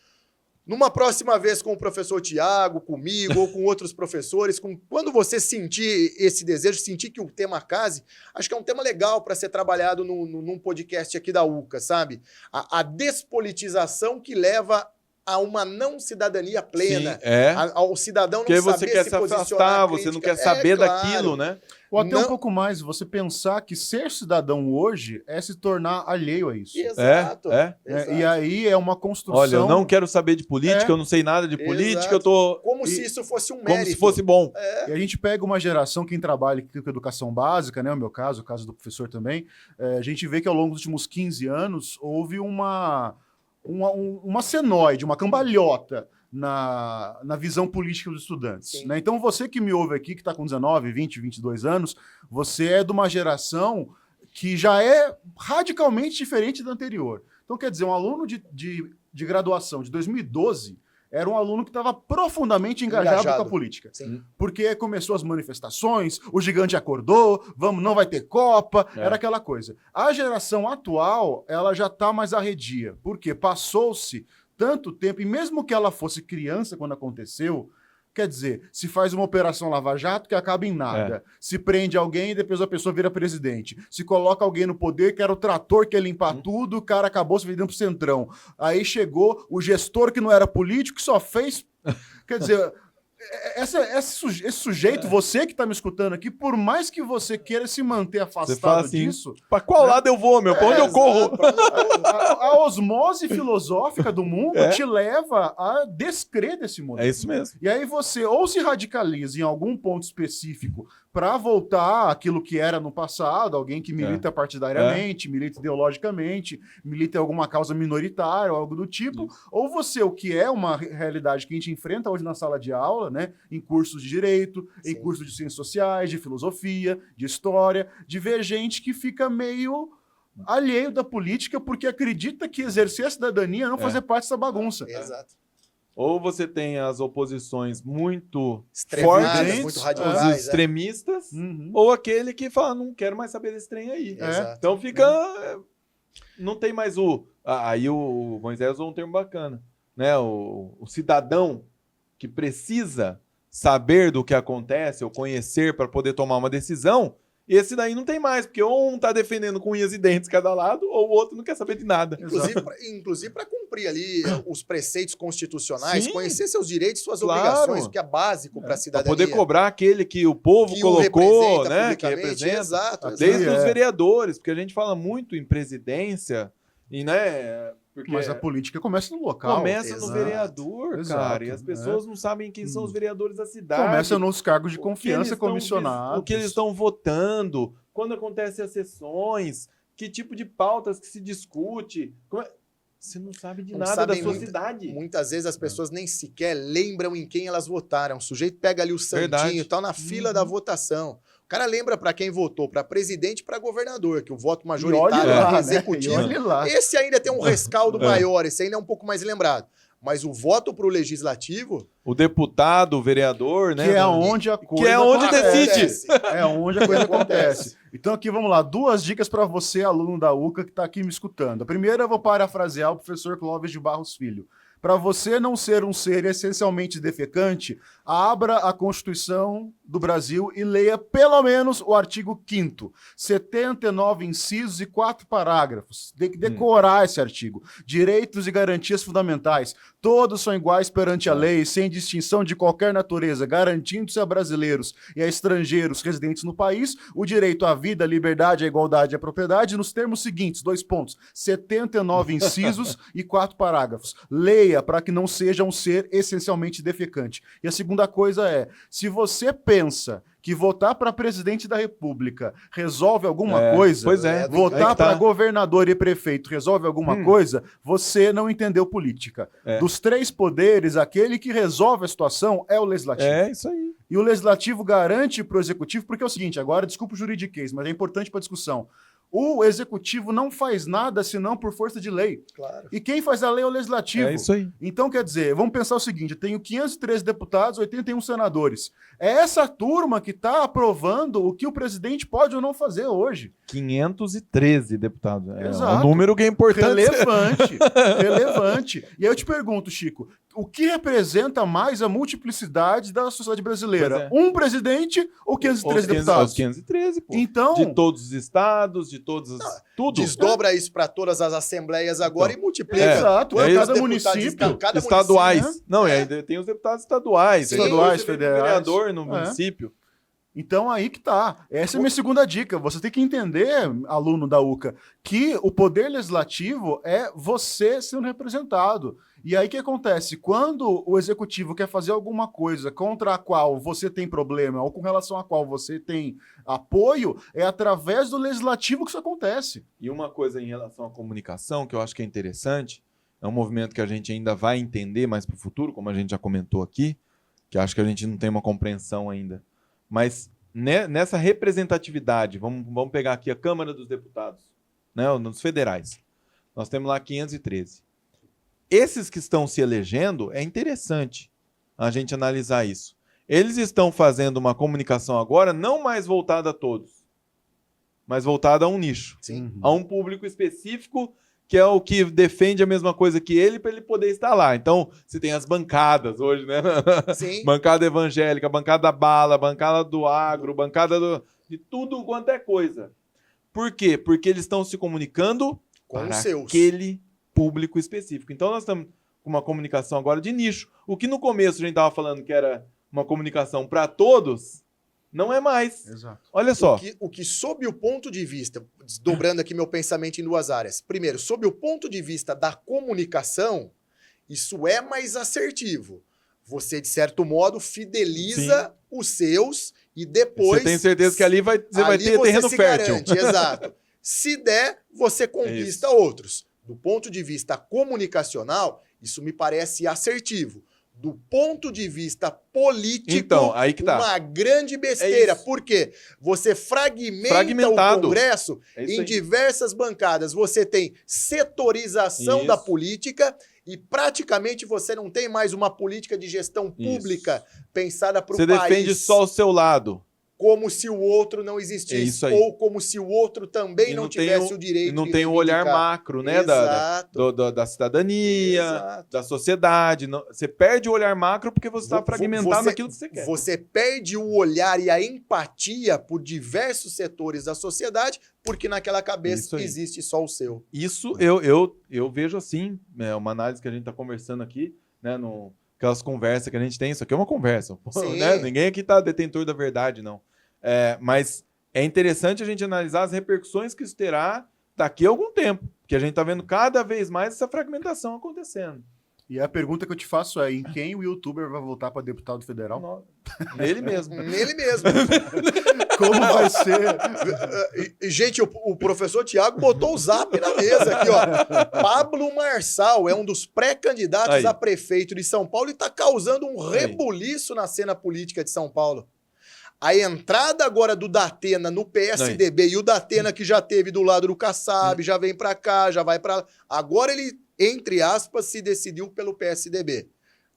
Numa próxima vez com o professor Tiago, comigo ou com outros professores, quando você sentir esse desejo, sentir que o tema case, acho que é um tema legal para ser trabalhado num podcast aqui da UCA, sabe? A despolitização que leva a uma não cidadania plena, Sim, ao cidadão não porque saber você quer se afastar, você não quer saber daquilo, né? Ou até Não. um pouco mais, você pensar que ser cidadão hoje é se tornar alheio a isso. Exato. Né? E aí é uma construção... Olha, eu não quero saber de política, eu não sei nada de política, Exato. eu tô... Como se isso fosse um mérito. Como se fosse bom. E a gente pega uma geração, quem trabalha aqui com educação básica, né, o meu caso, o caso do professor também, a gente vê que ao longo dos últimos 15 anos houve uma senoide, uma cambalhota na visão política dos estudantes. Né? Então você que me ouve aqui, que está com 19, 20, 22 anos, você é de uma geração que já é radicalmente diferente da anterior. Então quer dizer, um aluno de graduação de 2012 era um aluno que estava profundamente engajado com a política. Sim. Porque começou as manifestações, o gigante acordou, não vai ter Copa, era aquela coisa. A geração atual, ela já está mais arredia. Porque passou-se tanto tempo, e mesmo que ela fosse criança quando aconteceu, quer dizer, se faz uma operação Lava Jato que acaba em nada. Se prende alguém e depois a pessoa vira presidente. Se coloca alguém no poder que era o trator que ia limpar tudo, o cara acabou se vendendo pro Centrão. Aí chegou o gestor que não era político, que só fez... Quer dizer... Esse sujeito, você que está me escutando aqui, por mais que você queira se manter afastado assim, disso... Para qual lado eu vou, meu? Para onde eu corro? A osmose filosófica do mundo te leva a descrer desse modelo. É isso mesmo. E aí você ou se radicaliza em algum ponto específico para voltar àquilo que era no passado, alguém que milita partidariamente, milita ideologicamente, milita em alguma causa minoritária ou algo do tipo, ou você, o que é uma realidade que a gente enfrenta hoje na sala de aula, né, em cursos de direito, em cursos de ciências sociais, de filosofia, de história, de ver gente que fica meio alheio da política porque acredita que exercer a cidadania não fazer parte dessa bagunça. Exato. Ou você tem as oposições muito Extremadas, fortes, muito os radicais, extremistas, ou aquele que fala, não quero mais saber desse trem aí. Exato. Então fica... Não tem mais o... Aí o Moisés usou um termo bacana, né? O cidadão que precisa saber do que acontece ou conhecer para poder tomar uma decisão, esse daí não tem mais, porque ou um tá defendendo com unhas e dentes cada lado, ou o outro não quer saber de nada. Inclusive para cumprir ali os preceitos constitucionais, Sim. conhecer seus direitos, suas Claro. obrigações, o que é básico para a Para cidadania. poder cobrar aquele que o povo que colocou, o representa né? Que publicamente. representa. Exato. Desde Sim, os vereadores, porque a gente fala muito em presidência, e né? Porque Mas a política começa no local. começa no Exato. vereador, Exato, cara, e as pessoas não sabem quem são os vereadores da cidade. Começa nos cargos de o que confiança eles estão comissionados. o que eles estão votando, quando acontecem as sessões, que tipo de pautas que se discute. Você não sabe de Não nada da sabem sua cidade. Muitas vezes as pessoas nem sequer lembram em quem elas votaram. O sujeito pega ali o Verdade. santinho e tal na fila da votação. O cara lembra para quem votou, para presidente e para governador, que o voto majoritário lá, é né? executivo. E olhe lá. Esse ainda tem um rescaldo maior, esse ainda é um pouco mais lembrado. Mas o voto para o legislativo... O deputado, o vereador, né? Que é onde a coisa Que é onde acontece. decide. É onde a coisa acontece. Então aqui, vamos lá, 2 dicas para você, aluno da UCA, que está aqui me escutando. A primeira eu vou parafrasear o professor Clóvis de Barros Filho. Para você não ser um ser essencialmente defecante, abra a Constituição do Brasil e leia pelo menos o artigo 5º, 79 incisos e 4 parágrafos. Tem que decorar esse artigo. Direitos e garantias fundamentais. Todos são iguais perante a lei, sem distinção de qualquer natureza, garantindo-se a brasileiros e a estrangeiros residentes no país o direito à vida, à liberdade, à igualdade e à propriedade nos termos seguintes, 2 pontos, 79 incisos e 4 parágrafos. Leia para que não seja um ser essencialmente defecante. E a segunda coisa é, se você pensa que votar para presidente da República resolve alguma coisa, pois é, votar para governador e prefeito resolve alguma coisa, você não entendeu política. Dos 3 poderes, aquele que resolve a situação é o legislativo. É isso aí. E o legislativo garante para o executivo, porque é o seguinte, agora desculpa o juridiquês, mas é importante para a discussão. O executivo não faz nada senão por força de lei. Claro. E quem faz a lei é o legislativo. É isso aí. Então, quer dizer, vamos pensar o seguinte, eu tenho 513 deputados, 81 senadores. É essa turma que está aprovando o que o presidente pode ou não fazer hoje. 513 deputados. É Exato. um número que é importante. Relevante, relevante. E aí eu te pergunto, Chico, o que representa mais a multiplicidade da sociedade brasileira? Pois é. Um presidente ou 513 Os deputados? 513, pô. Então, De todos os estados, de todos os... Tudo. Desdobra isso para todas as assembleias agora Então, e multiplica. exato, Quantos cada deputados município, cada Estaduais. município, Não, e É. ainda tem os deputados estaduais. Sim. Aí Estaduais, depois você vem pro federais. vereador no É. município. então aí que tá. Essa é a minha segunda dica. Você tem que entender, aluno da UCA, que o poder legislativo é você sendo representado. E aí o que acontece? Quando o executivo quer fazer alguma coisa contra a qual você tem problema ou com relação à qual você tem apoio, é através do legislativo que isso acontece. E uma coisa em relação à comunicação, que eu acho que é interessante, é um movimento que a gente ainda vai entender mais para o futuro, como a gente já comentou aqui, que acho que a gente não tem uma compreensão ainda. Mas nessa representatividade, vamos pegar aqui a Câmara dos Deputados, né, nos federais. Nós temos lá 513. Esses que estão se elegendo, é interessante a gente analisar isso. Eles estão fazendo uma comunicação agora não mais voltada a todos, mas voltada a um nicho, Sim. a um público específico que é o que defende a mesma coisa que ele para ele poder estar lá. Então, você tem as bancadas hoje, né? Sim. Bancada evangélica, bancada da bala, bancada do agro, de tudo quanto é coisa. Por quê? Porque eles estão se comunicando Com para os seus. aquele público específico. Então, nós estamos com uma comunicação agora de nicho. O que no começo a gente estava falando que era uma comunicação para todos, não é mais. Exato. Olha só. O que, sob o ponto de vista, desdobrando aqui meu pensamento em duas áreas. Primeiro, sob o ponto de vista da comunicação, isso é mais assertivo. Você, de certo modo, fideliza os seus e depois... Você tem certeza que ali você vai ter você terreno se fértil. garante, exato. Se der, você conquista isso. outros. Do ponto de vista comunicacional, isso me parece assertivo. Do ponto de vista político, Então, aí que tá. uma grande besteira. É isso. Por quê? Você fragmenta Fragmentado. o Congresso É isso em aí. diversas bancadas. Você tem setorização Isso. da política e praticamente você não tem mais uma política de gestão pública pensada para o Você país. defende só o seu lado. Como se o outro não existisse. É isso aí. Ou como se o outro também E não não tem tivesse o direito E não de tem o olhar reivindicar. macro, né? Exato. Da cidadania, Exato. da sociedade. Você perde o olhar macro porque você está Vo- fragmentado você- naquilo que você quer. Você perde o olhar e a empatia por diversos setores da sociedade, porque naquela Isso cabeça aí. existe só o seu. Isso eu vejo assim, uma análise que a gente está conversando aqui, né? Aquelas conversas que a gente tem. Isso aqui é uma conversa. Sim. Né? Ninguém aqui está detentor da verdade, não. Mas é interessante a gente analisar as repercussões que isso terá daqui a algum tempo. Porque a gente está vendo cada vez mais essa fragmentação acontecendo. E a pergunta que eu te faço é: em quem o youtuber vai voltar para deputado federal? Nele mesmo. Nele mesmo. Como vai ser? Gente, o professor Tiago botou o zap na mesa aqui, ó. Pablo Marçal é um dos pré-candidatos Aí. a prefeito de São Paulo e está causando um Aí. rebuliço na cena política de São Paulo. A entrada agora do Datena no PSDB e o Datena que já teve do lado do Kassab, já vem pra cá, já vai pra lá. Agora ele, entre aspas, se decidiu pelo PSDB.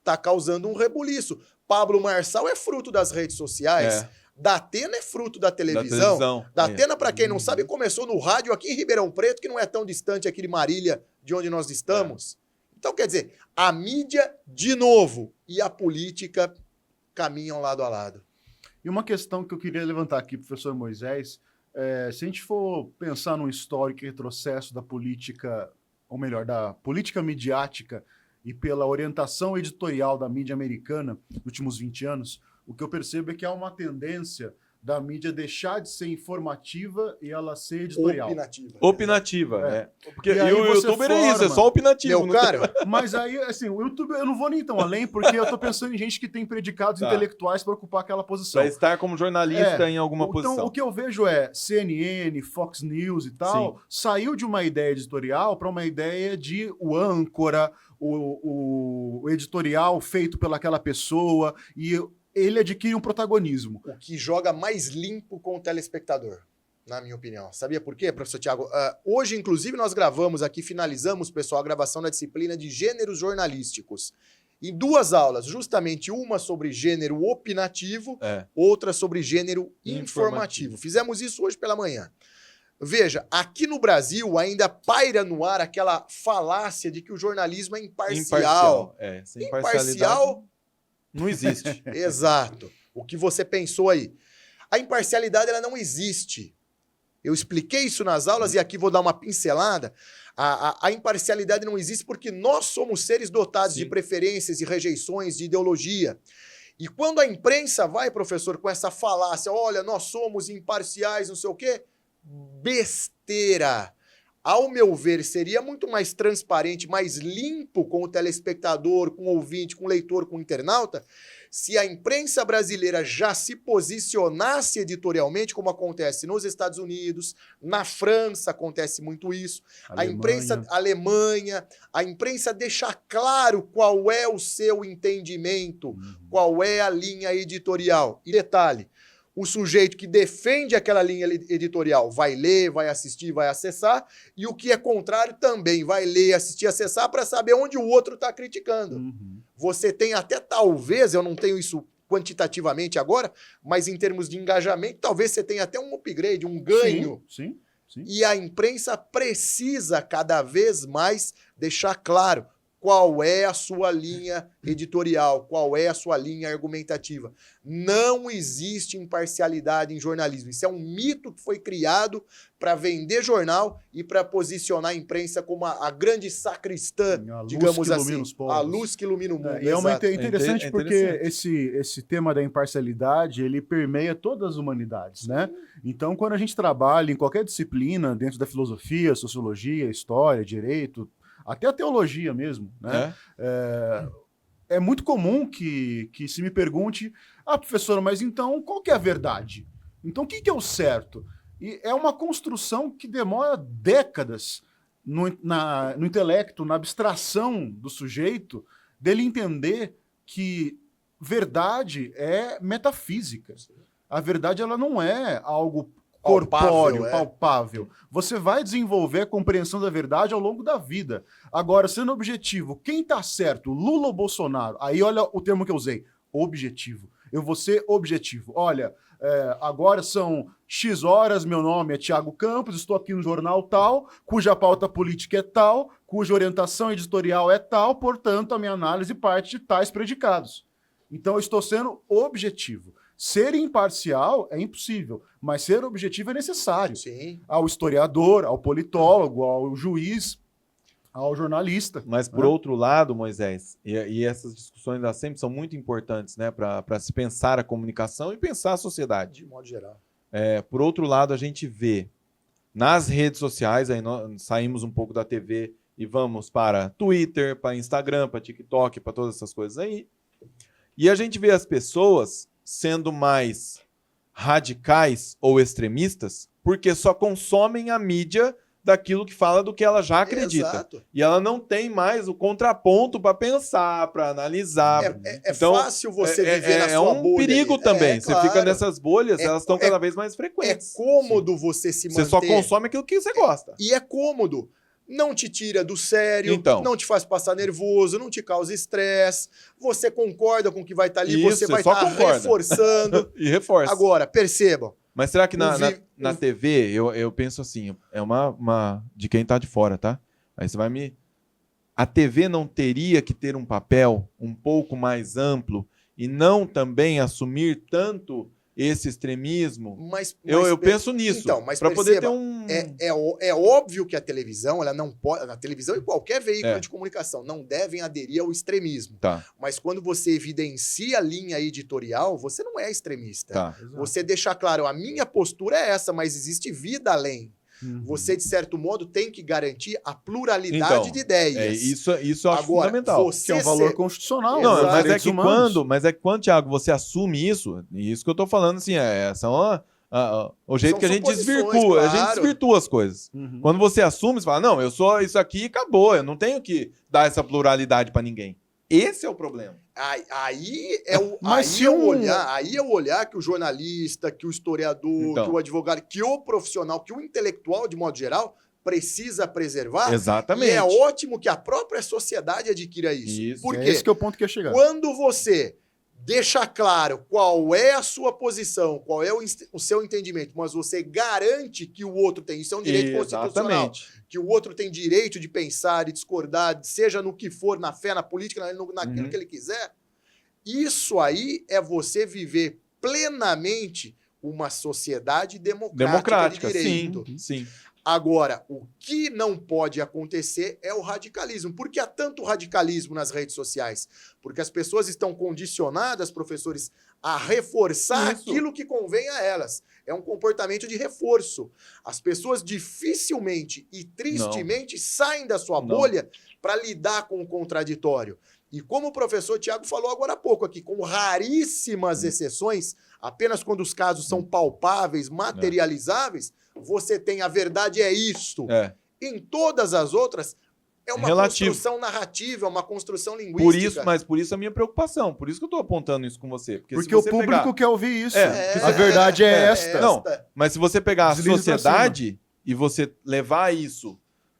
Tá causando um rebuliço. Pablo Marçal é fruto das redes sociais. Datena é fruto da televisão. Datena, pra quem não sabe, começou no rádio aqui em Ribeirão Preto, que não é tão distante aqui de Marília, de onde nós estamos. Então, quer dizer, a mídia, de novo, e a política caminham lado a lado. E uma questão que eu queria levantar aqui, professor Moisés, se a gente for pensar num histórico e retrocesso da política, ou melhor, da política midiática e pela orientação editorial da mídia americana nos últimos 20 anos, o que eu percebo é que há uma tendência da mídia deixar de ser informativa e ela ser editorial. Opinativa. Porque E aí o você youtuber é isso, é só opinativo. Meu caro, Mas aí, assim, o YouTube, eu não vou nem tão além, porque eu tô pensando em gente que tem predicados Tá. intelectuais para ocupar aquela posição. Para estar como jornalista em alguma Então, posição. o que eu vejo é CNN, Fox News e tal, saiu de uma ideia editorial para uma ideia de o âncora, o editorial feito pelaquela pessoa, e ele adquire um protagonismo. o que joga mais limpo com o telespectador, na minha opinião. Sabia por quê, professor Tiago? Hoje, inclusive, nós gravamos aqui, finalizamos, pessoal, a gravação da disciplina de gêneros jornalísticos. Em 2 aulas, justamente uma sobre gênero opinativo, outra sobre gênero informativo. Fizemos isso hoje pela manhã. Veja, aqui no Brasil ainda paira no ar aquela falácia de que o jornalismo é imparcial. Essa imparcialidade Imparcial? não existe. Exato. O que você pensou aí. A imparcialidade ela não existe. Eu expliquei isso nas aulas e aqui vou dar uma pincelada. A imparcialidade não existe porque nós somos seres dotados Sim. de preferências, de rejeições, de ideologia. E quando a imprensa vai, professor, com essa falácia, olha, nós somos imparciais, não sei o quê, besteira. Ao meu ver, seria muito mais transparente, mais limpo com o telespectador, com o ouvinte, com o leitor, com o internauta, se a imprensa brasileira já se posicionasse editorialmente, como acontece nos Estados Unidos, na França acontece muito isso, a imprensa Alemanha, a imprensa deixa claro qual é o seu entendimento, qual é a linha editorial. E detalhe, o sujeito que defende aquela linha editorial vai ler, vai assistir, vai acessar, e o que é contrário também vai ler, assistir, acessar para saber onde o outro está criticando. Você tem até, talvez, eu não tenho isso quantitativamente agora, mas em termos de engajamento, talvez você tenha até um upgrade, um ganho. Sim. E a imprensa precisa cada vez mais deixar claro qual é a sua linha editorial, qual é a sua linha argumentativa. Não existe imparcialidade em jornalismo. Isso é um mito que foi criado para vender jornal e para posicionar a imprensa como a grande sacristã, digamos assim. A luz que ilumina o mundo. E é interessante porque esse tema da imparcialidade, ele permeia todas as humanidades, né? Então, quando a gente trabalha em qualquer disciplina, dentro da filosofia, sociologia, história, direito, até a teologia mesmo, né? É muito comum que se me pergunte, professor, mas então qual que é a verdade? Então o que é o certo? E é uma construção que demora décadas no intelecto, na abstração do sujeito, dele entender que verdade é metafísica. A verdade ela não é algo corpóreo, palpável. Você vai desenvolver a compreensão da verdade ao longo da vida. Agora, sendo objetivo, quem tá certo, Lula ou Bolsonaro? Aí olha o termo que eu usei, objetivo. Eu vou ser objetivo. Olha, agora são X horas, meu nome é Thiago Campos, estou aqui no jornal tal, cuja pauta política é tal, cuja orientação editorial é tal, portanto, a minha análise parte de tais predicados. Então, eu estou sendo objetivo. Ser imparcial é impossível, mas ser objetivo é necessário. Sim. Ao historiador, ao politólogo, ao juiz, ao jornalista. Mas, por outro lado, Moisés, e essas discussões elas sempre são muito importantes, né, para se pensar a comunicação e pensar a sociedade. De modo geral. Por outro lado, a gente vê nas redes sociais, aí nós saímos um pouco da TV e vamos para Twitter, para Instagram, para TikTok, para todas essas coisas aí. E a gente vê as pessoas sendo mais radicais ou extremistas porque só consomem a mídia daquilo que fala do que ela já acredita. Exato. E ela não tem mais o contraponto para pensar, para analisar. Então, fácil você viver na sua bolha. É um perigo também. Você claro. fica nessas bolhas, elas estão cada vez mais frequentes. É cômodo você se manter. Você só consome aquilo que você gosta. E é cômodo. Não te tira do sério, não te faz passar nervoso, não te causa estresse. Você concorda com o que vai estar ali, você vai estar reforçando. E reforça. Agora, percebam. Mas será que na TV, eu penso assim, é uma de quem está de fora, tá? Aí você vai me... A TV não teria que ter um papel um pouco mais amplo e não também assumir tanto esse extremismo? Mas eu penso nisso, então, mas para poder ter um... É óbvio que a televisão, ela não pode... A televisão e qualquer veículo de comunicação não devem aderir ao extremismo. Tá. Mas quando você evidencia a linha editorial, você não é extremista. Tá. Você deixa claro, a minha postura é essa, mas existe vida além. Você, de certo modo, tem que garantir a pluralidade de ideias. Isso eu acho fundamental. Que é um valor constitucional. Não, mas é que quando, Thiago, você assume isso, e isso que eu tô falando, assim, o jeito que a gente desvirtua, claro. A gente desvirtua as coisas. Quando você assume, você fala, não, eu sou isso aqui e acabou, eu não tenho que dar essa pluralidade para ninguém. Esse é o problema. Aí é o olhar que o jornalista, que o historiador, que o advogado, que o profissional, que o intelectual, de modo geral, precisa preservar. Exatamente. E é ótimo que a própria sociedade adquira isso. Porque esse que é o ponto que eu ia chegar. Quando você deixa claro qual é a sua posição, qual é o seu entendimento, mas você garante que o outro tem. Isso é um direito constitucional. Exatamente. Que o outro tem direito de pensar e discordar, seja no que for, na fé, na política, naquilo que ele quiser. Isso aí é você viver plenamente uma sociedade democrática de direito. Sim. Agora, o que não pode acontecer é o radicalismo. Por que há tanto radicalismo nas redes sociais? Porque as pessoas estão condicionadas, professores, a reforçar aquilo que convém a elas. É um comportamento de reforço. As pessoas dificilmente e tristemente saem da sua bolha para lidar com o contraditório. E como o professor Tiago falou agora há pouco aqui, com raríssimas exceções, apenas quando os casos são palpáveis, materializáveis, você tem a verdade é isto. Em todas as outras, é uma construção narrativa, é uma construção linguística. Por isso a minha preocupação. Por isso que eu estou apontando isso com você. Porque o público quer ouvir isso. A verdade é esta. Não, mas se você pegar a sociedade e você levar isso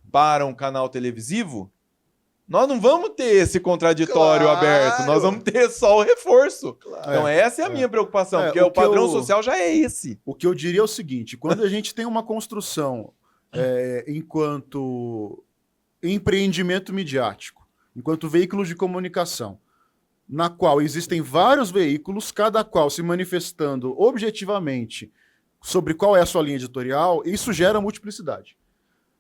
para um canal televisivo, nós não vamos ter esse contraditório aberto, nós vamos ter só o reforço. Então essa é a minha preocupação, porque o padrão social já é esse. O que eu diria é o seguinte, quando a gente tem uma construção enquanto empreendimento midiático, enquanto veículo de comunicação, na qual existem vários veículos, cada qual se manifestando objetivamente sobre qual é a sua linha editorial, isso gera multiplicidade.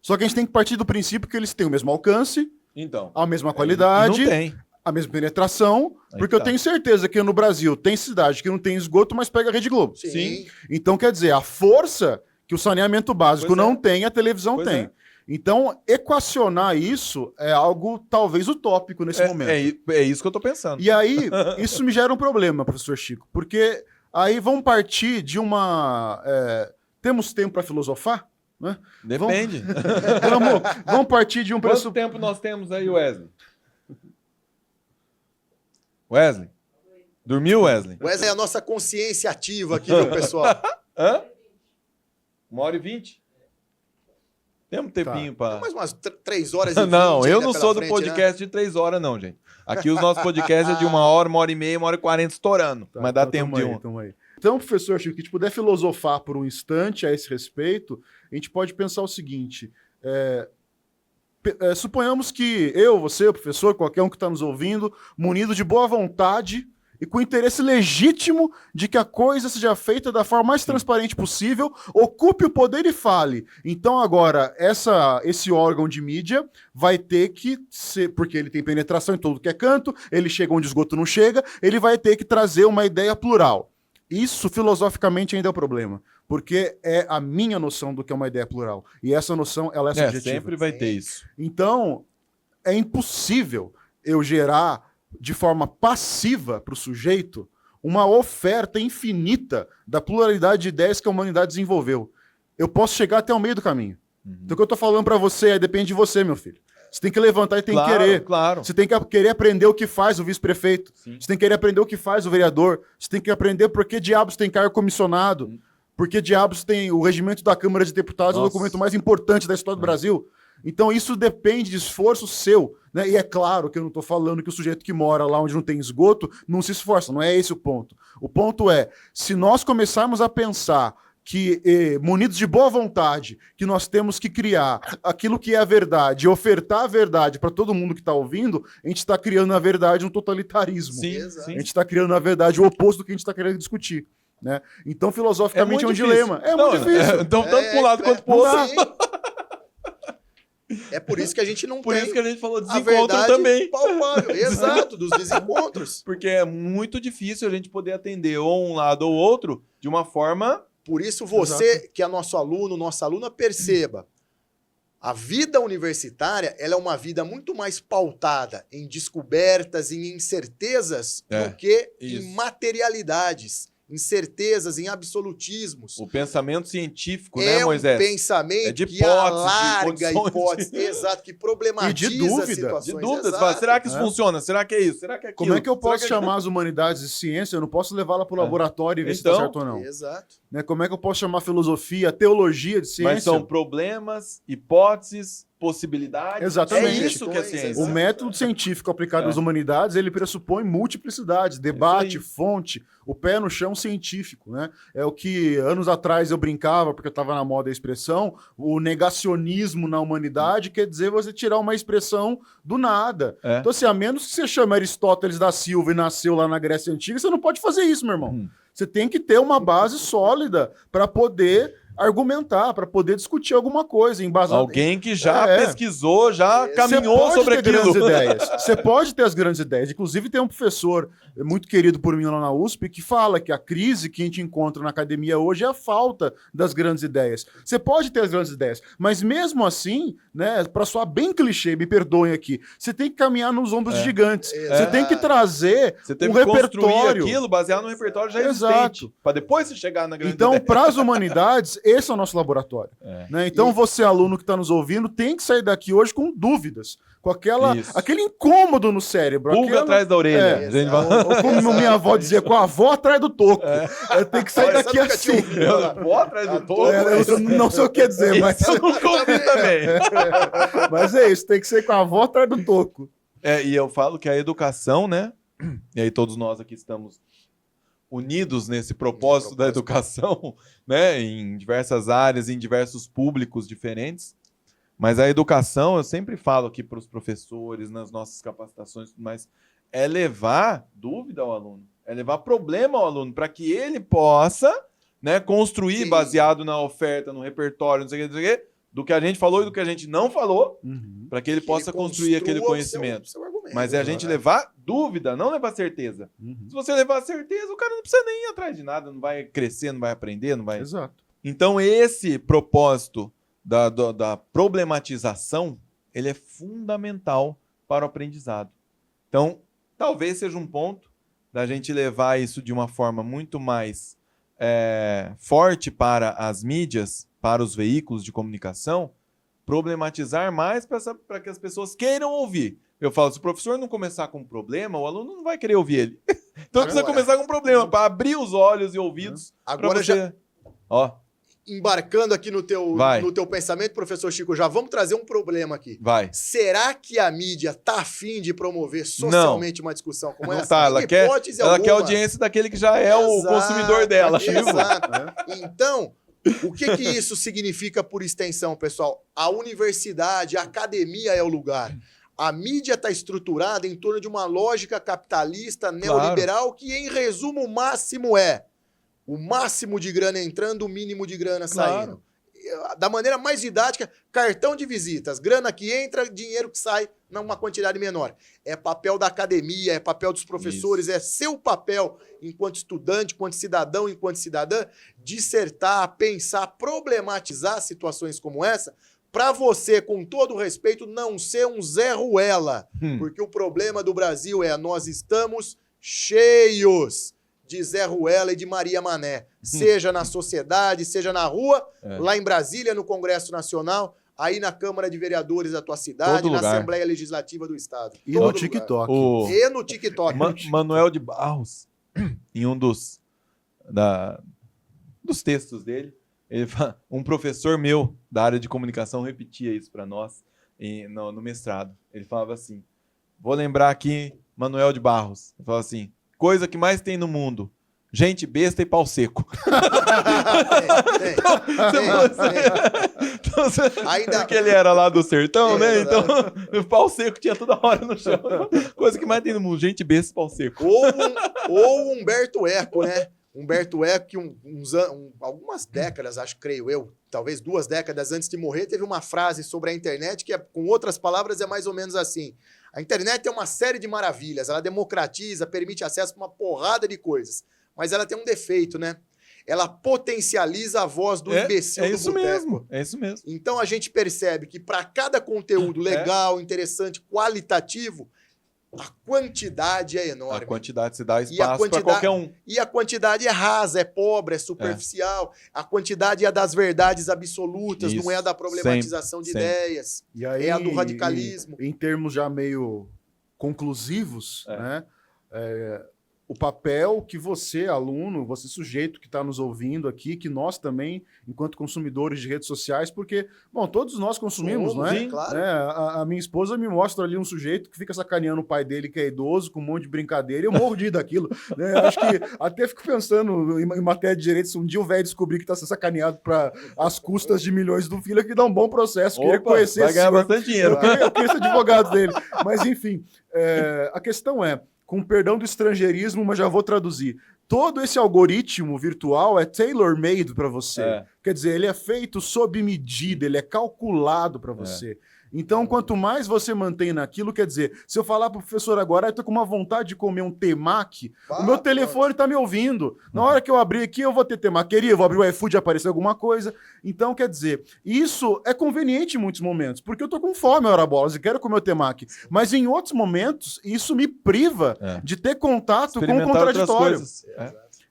Só que a gente tem que partir do princípio que eles têm o mesmo alcance, a mesma qualidade, a mesma penetração, porque eu tenho certeza que no Brasil tem cidade que não tem esgoto, mas pega a Rede Globo. Sim. Então, quer dizer, a força que o saneamento básico não tem, a televisão tem. Então, equacionar isso é algo talvez utópico nesse momento. É isso que eu tô pensando. E aí, isso me gera um problema, professor Chico, porque aí vamos partir de uma... temos tempo para filosofar? Né? Depende. Vamos partir de um Quanto tempo nós temos aí, Wesley? Wesley? Dormiu, Wesley? Wesley é a nossa consciência ativa aqui, meu pessoal. 1h20? Temos tempinho para... Mais umas 3 horas e 20. Não, eu não sou do frente, podcast de 3 horas, não, gente. Aqui os nossos podcasts é de 1 hora, 1h30, 1h40 estourando. Mas dá tempo de um. Então, professor Chico, que a gente puder filosofar por um instante a esse respeito, a gente pode pensar o seguinte: suponhamos que eu, você, o professor, qualquer um que está nos ouvindo, munido de boa vontade e com interesse legítimo de que a coisa seja feita da forma mais transparente possível, ocupe o poder e fale. Então, agora, esse órgão de mídia vai ter que ser, porque ele tem penetração em tudo que é canto, ele chega onde o esgoto não chega, ele vai ter que trazer uma ideia plural. Isso, filosoficamente, ainda é o problema, porque é a minha noção do que é uma ideia plural. E essa noção, ela é subjetiva. Sempre vai ter isso. Então, é impossível eu gerar, de forma passiva para o sujeito, uma oferta infinita da pluralidade de ideias que a humanidade desenvolveu. Eu posso chegar até o meio do caminho. Então, o que eu estou falando para você depende de você, meu filho. Você tem que levantar e tem que querer. Claro. Você tem que querer aprender o que faz o vice-prefeito. Você tem que querer aprender o que faz o vereador. Você tem que aprender por que diabos tem cargo comissionado. Por que diabos tem o regimento da Câmara de Deputados, o documento mais importante da história do Brasil. Então isso depende de esforço seu. Né? E é claro que eu não estou falando que o sujeito que mora lá onde não tem esgoto não se esforça. Não é esse o ponto. O ponto é, se nós começarmos a pensar que, munidos de boa vontade, que nós temos que criar aquilo que é a verdade, ofertar a verdade para todo mundo que está ouvindo, a gente está criando, na verdade, um totalitarismo. A gente está criando, na verdade, o oposto do que a gente está querendo discutir. Né? Então, filosoficamente, é um dilema. É muito difícil. Então, tanto para um lado quanto para o outro. É por isso que a gente não por tem isso que a gente falou a desencontro verdade também. palpável. Exato, dos desencontros. Porque é muito difícil a gente poder atender ou um lado ou outro de uma forma... Por isso você, que é nosso aluno, nossa aluna, perceba. A vida universitária, ela é uma vida muito mais pautada em descobertas, em incertezas, do que em materialidades, em certezas, em absolutismos. O pensamento científico, né, Moisés? É um pensamento de que alarga hipóteses, exato, que problematiza e de dúvida, situações. De dúvidas. Fala, será que isso funciona? Será que é isso? Será que é aquilo? Como é que eu posso chamar as humanidades de ciência? Eu não posso levá-la para o laboratório e ver se está certo ou não. Exato. Né? Como é que eu posso chamar filosofia, teologia de ciência? Mas são problemas, hipóteses possibilidades. Exatamente. É isso que é ciência. O método científico aplicado às humanidades, ele pressupõe multiplicidades, debate, isso aí. fonte, o pé no chão científico, né? É o que anos atrás eu brincava, porque estava na moda a expressão, o negacionismo na humanidade quer dizer você tirar uma expressão do nada. É. Então, assim, a menos que você chame Aristóteles da Silva e nasceu lá na Grécia Antiga, você não pode fazer isso, meu irmão. Você tem que ter uma base sólida para poder argumentar, para poder discutir alguma coisa. Alguém que já pesquisou, já caminhou sobre aquilo. Você pode ter as grandes ideias. Inclusive, tem um professor muito querido por mim lá na USP que fala que a crise que a gente encontra na academia hoje é a falta das grandes ideias. Você pode ter as grandes ideias, mas mesmo assim, né, para soar bem clichê, me perdoem aqui, você tem que caminhar nos ombros de gigantes. Você tem que trazer um repertório. Aquilo baseado no repertório já existente, para depois você chegar na grande ideia. Então, para as humanidades, esse é o nosso laboratório. Né? Então, você, aluno que está nos ouvindo, tem que sair daqui hoje com dúvidas, com aquele incômodo no cérebro. Pulga atrás da orelha. Ou como minha avó dizia, com a avó atrás do toco. Tem que sair daqui assim. A avó atrás do toco? Eu não sei o que dizer, mas... Eu nunca ouvi também. Mas é isso, tem que ser com a avó atrás do toco. E eu falo que a educação, né? E aí todos nós aqui estamos unidos nesse propósito da educação, né? Em diversas áreas, em diversos públicos diferentes. Mas a educação, eu sempre falo aqui para os professores, nas nossas capacitações e tudo mais, é levar dúvida ao aluno, é levar problema ao aluno, para que ele possa, né, construir baseado na oferta, no repertório, não sei o que, do que a gente falou e do que a gente não falou, para que ele possa construir aquele conhecimento. Seu argumento, mas é a gente levar dúvida, não levar certeza. Se você levar certeza, o cara não precisa nem ir atrás de nada, não vai crescer, não vai aprender, não vai... Exato. Então esse propósito da problematização, ele é fundamental para o aprendizado. Então, talvez seja um ponto da gente levar isso de uma forma muito mais forte para as mídias, para os veículos de comunicação, problematizar mais para que as pessoas queiram ouvir. Eu falo, se o professor não começar com um problema, o aluno não vai querer ouvir ele. Então precisa começar com um problema, para abrir os olhos e ouvidos. Agora você... Embarcando aqui no teu pensamento, professor Chico, já vamos trazer um problema aqui. Vai. Será que a mídia tá afim de promover socialmente uma discussão como essa? Não tá, ela quer audiência daquele que já é o consumidor dela. Exato. Então, o que isso significa por extensão, pessoal? A universidade, a academia é o lugar. A mídia está estruturada em torno de uma lógica capitalista, neoliberal, que em resumo o máximo é o máximo de grana entrando, o mínimo de grana saindo. Da maneira mais didática, cartão de visitas. Grana que entra, dinheiro que sai numa quantidade menor. É papel da academia, é papel dos professores, é seu papel enquanto estudante, enquanto cidadão, enquanto cidadã, dissertar, pensar, problematizar situações como essa, para você, com todo o respeito, não ser um Zé Ruela. Porque o problema do Brasil nós estamos cheios de Zé Ruela e de Maria Mané. Seja na sociedade, seja na rua, lá em Brasília, no Congresso Nacional, aí na Câmara de Vereadores da tua cidade, na Assembleia Legislativa do Estado. E no TikTok. E no TikTok. Manuel de Barros, em um dos textos dele, ele fala, um professor meu da área de comunicação repetia isso para nós no mestrado. Ele falava assim, vou lembrar aqui, Manuel de Barros, ele falava assim, coisa que mais tem no mundo, gente besta e pau seco. Porque ele era lá do sertão, né? Então, o pau seco tinha toda hora no chão. Coisa que mais tem no mundo, gente besta e pau seco. Ou Humberto Eco, né? Humberto Eco, que algumas décadas, creio eu, talvez 2 décadas antes de morrer, teve uma frase sobre a internet que, com outras palavras, é mais ou menos assim. A internet tem uma série de maravilhas, ela democratiza, permite acesso a uma porrada de coisas, mas ela tem um defeito, né? Ela potencializa a voz do imbecil do boteco. É isso mesmo. Então a gente percebe que para cada conteúdo legal, interessante, qualitativo, a quantidade é enorme. A quantidade se dá espaço para qualquer um. E a quantidade é rasa, é pobre, é superficial. A quantidade é das verdades absolutas, não é a da problematização de ideias. E aí, é a do radicalismo. Em termos já meio conclusivos, né? o papel que você, aluno, você sujeito que está nos ouvindo aqui, que nós também, enquanto consumidores de redes sociais, porque, bom, todos nós consumimos, não é? Sim, claro. A minha esposa me mostra ali um sujeito que fica sacaneando o pai dele, que é idoso, com um monte de brincadeira, e eu morro de rir daquilo. Né? Eu acho que até fico pensando em matéria de direito, se um dia o velho descobrir que está sendo sacaneado para as custas de milhões do filho, é que dá um bom processo. Queria conhecer vai ganhar bastante dinheiro. Eu queria ser advogado dele. Mas, enfim, a questão é, com perdão do estrangeirismo, mas já vou traduzir. Todo esse algoritmo virtual é tailor-made para você. É. Quer dizer, ele é feito sob medida, ele é calculado para você. Então, quanto mais você mantém naquilo, quer dizer, se eu falar pro professor agora, eu tô com uma vontade de comer um temaki, o meu telefone tá me ouvindo. Na hora que eu abrir aqui, eu vou ter temaqueria, eu vou abrir o iFood e aparecer alguma coisa. Então, quer dizer, isso é conveniente em muitos momentos, porque eu tô com fome, ora bolas, e quero comer o temaki. Mas em outros momentos, isso me priva de ter contato com o contraditório.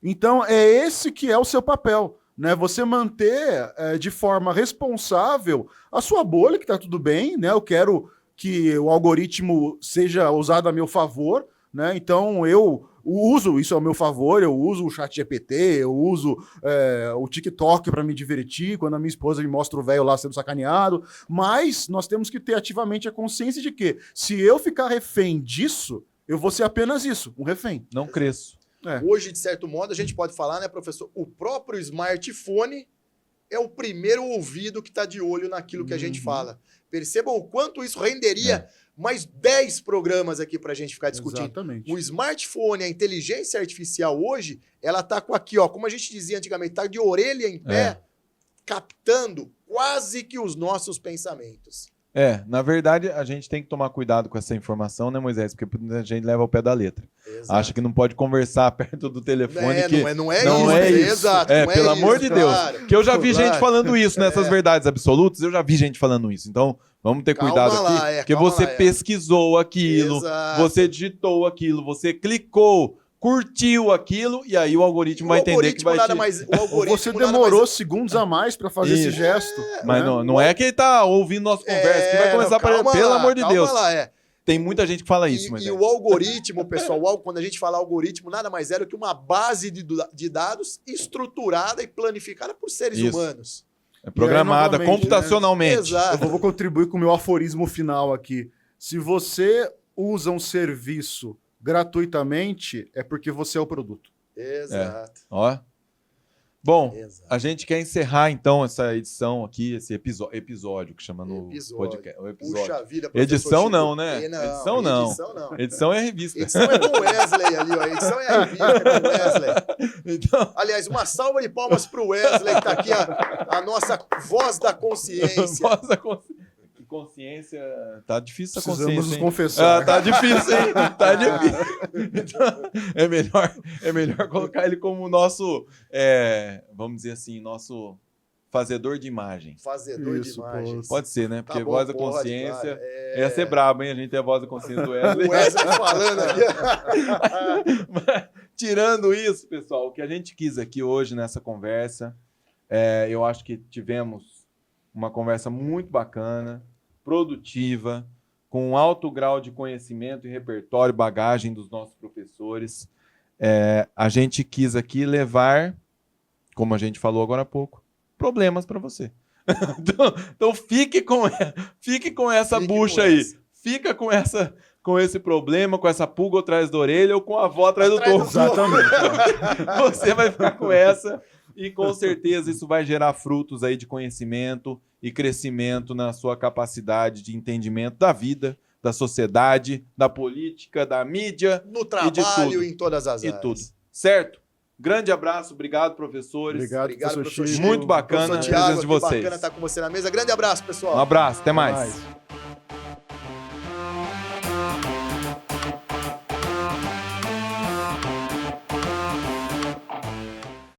Então, é esse que é o seu papel. Né, você manter de forma responsável a sua bolha, que está tudo bem, né? Eu quero que o algoritmo seja usado a meu favor, né? Então eu uso isso a meu favor, eu uso o ChatGPT, eu uso o TikTok para me divertir, quando a minha esposa me mostra o velho lá sendo sacaneado, mas nós temos que ter ativamente a consciência de que, se eu ficar refém disso, eu vou ser apenas isso, um refém. Não cresço. Hoje, de certo modo, a gente pode falar, né, professor? O próprio smartphone é o primeiro ouvido que está de olho naquilo que a gente fala. Percebam o quanto isso renderia mais 10 programas aqui para a gente ficar discutindo. Exatamente. O smartphone, a inteligência artificial hoje, ela está com aqui, ó, como a gente dizia antigamente, está de orelha em pé, captando quase que os nossos pensamentos. Na verdade, a gente tem que tomar cuidado com essa informação, né, Moisés? Porque a gente leva ao pé da letra. Exato. Acha que não pode conversar perto do telefone. Não é isso. Exato. Pelo amor de Deus. Claro. Que eu já vi gente falando isso, nessas verdades absolutas, eu já vi gente falando isso. Então, vamos ter cuidado aqui, porque você pesquisou aquilo, você digitou aquilo, você clicou, curtiu aquilo, e aí o algoritmo vai entender que vai você demorou segundos a mais para fazer esse gesto. Mas não é que ele tá ouvindo nossa conversa, que vai começar pelo amor de Deus. Tem muita gente que fala isso. E o algoritmo, pessoal, quando a gente fala algoritmo, nada mais é do que uma base de dados estruturada e planificada por seres humanos. É programada aí, computacionalmente. Exato. Eu vou contribuir com o meu aforismo final aqui. Se você usa um serviço gratuitamente, é porque você é o produto. Exato. Ó. Bom, a gente quer encerrar então essa edição aqui, esse episódio que chama no podcast. O episódio. Puxa vida, edição Chico. não, né? Edição não. Edição é a revista. Edição é com o Wesley ali, ó. Edição é a revista com o Wesley. Então... Aliás, uma salva de palmas pro Wesley, que tá aqui a nossa voz da consciência. Voz da consciência. Tá difícil a consciência. Precisamos nos confessar. Tá difícil, hein? Tá difícil. Então, é melhor colocar ele como nosso, vamos dizer assim, nosso fazedor de imagem. Fazedor de imagens. Pode ser, né? Porque tá bom, voz da consciência claro. ia ser brabo, hein? A gente tem a voz da consciência do Wesley. O Wesley falando aqui. Mas, tirando isso, pessoal, o que a gente quis aqui hoje nessa conversa, eu acho que tivemos uma conversa muito bacana, produtiva, com um alto grau de conhecimento e repertório, bagagem dos nossos professores. A gente quis aqui levar, como a gente falou agora há pouco, problemas para você. Então fique com essa bucha aí. Fica com esse problema, com essa pulga atrás da orelha ou com a avó atrás do topo. Exatamente. Você vai ficar com essa e com certeza isso vai gerar frutos aí de conhecimento e crescimento na sua capacidade de entendimento da vida, da sociedade, da política, da mídia, no trabalho, em todas as áreas. E tudo. Certo? Grande abraço, obrigado, professores. Obrigado, professor Chico. Muito bacana a presença de vocês. Bacana estar com você na mesa. Grande abraço, pessoal. Um abraço, até mais.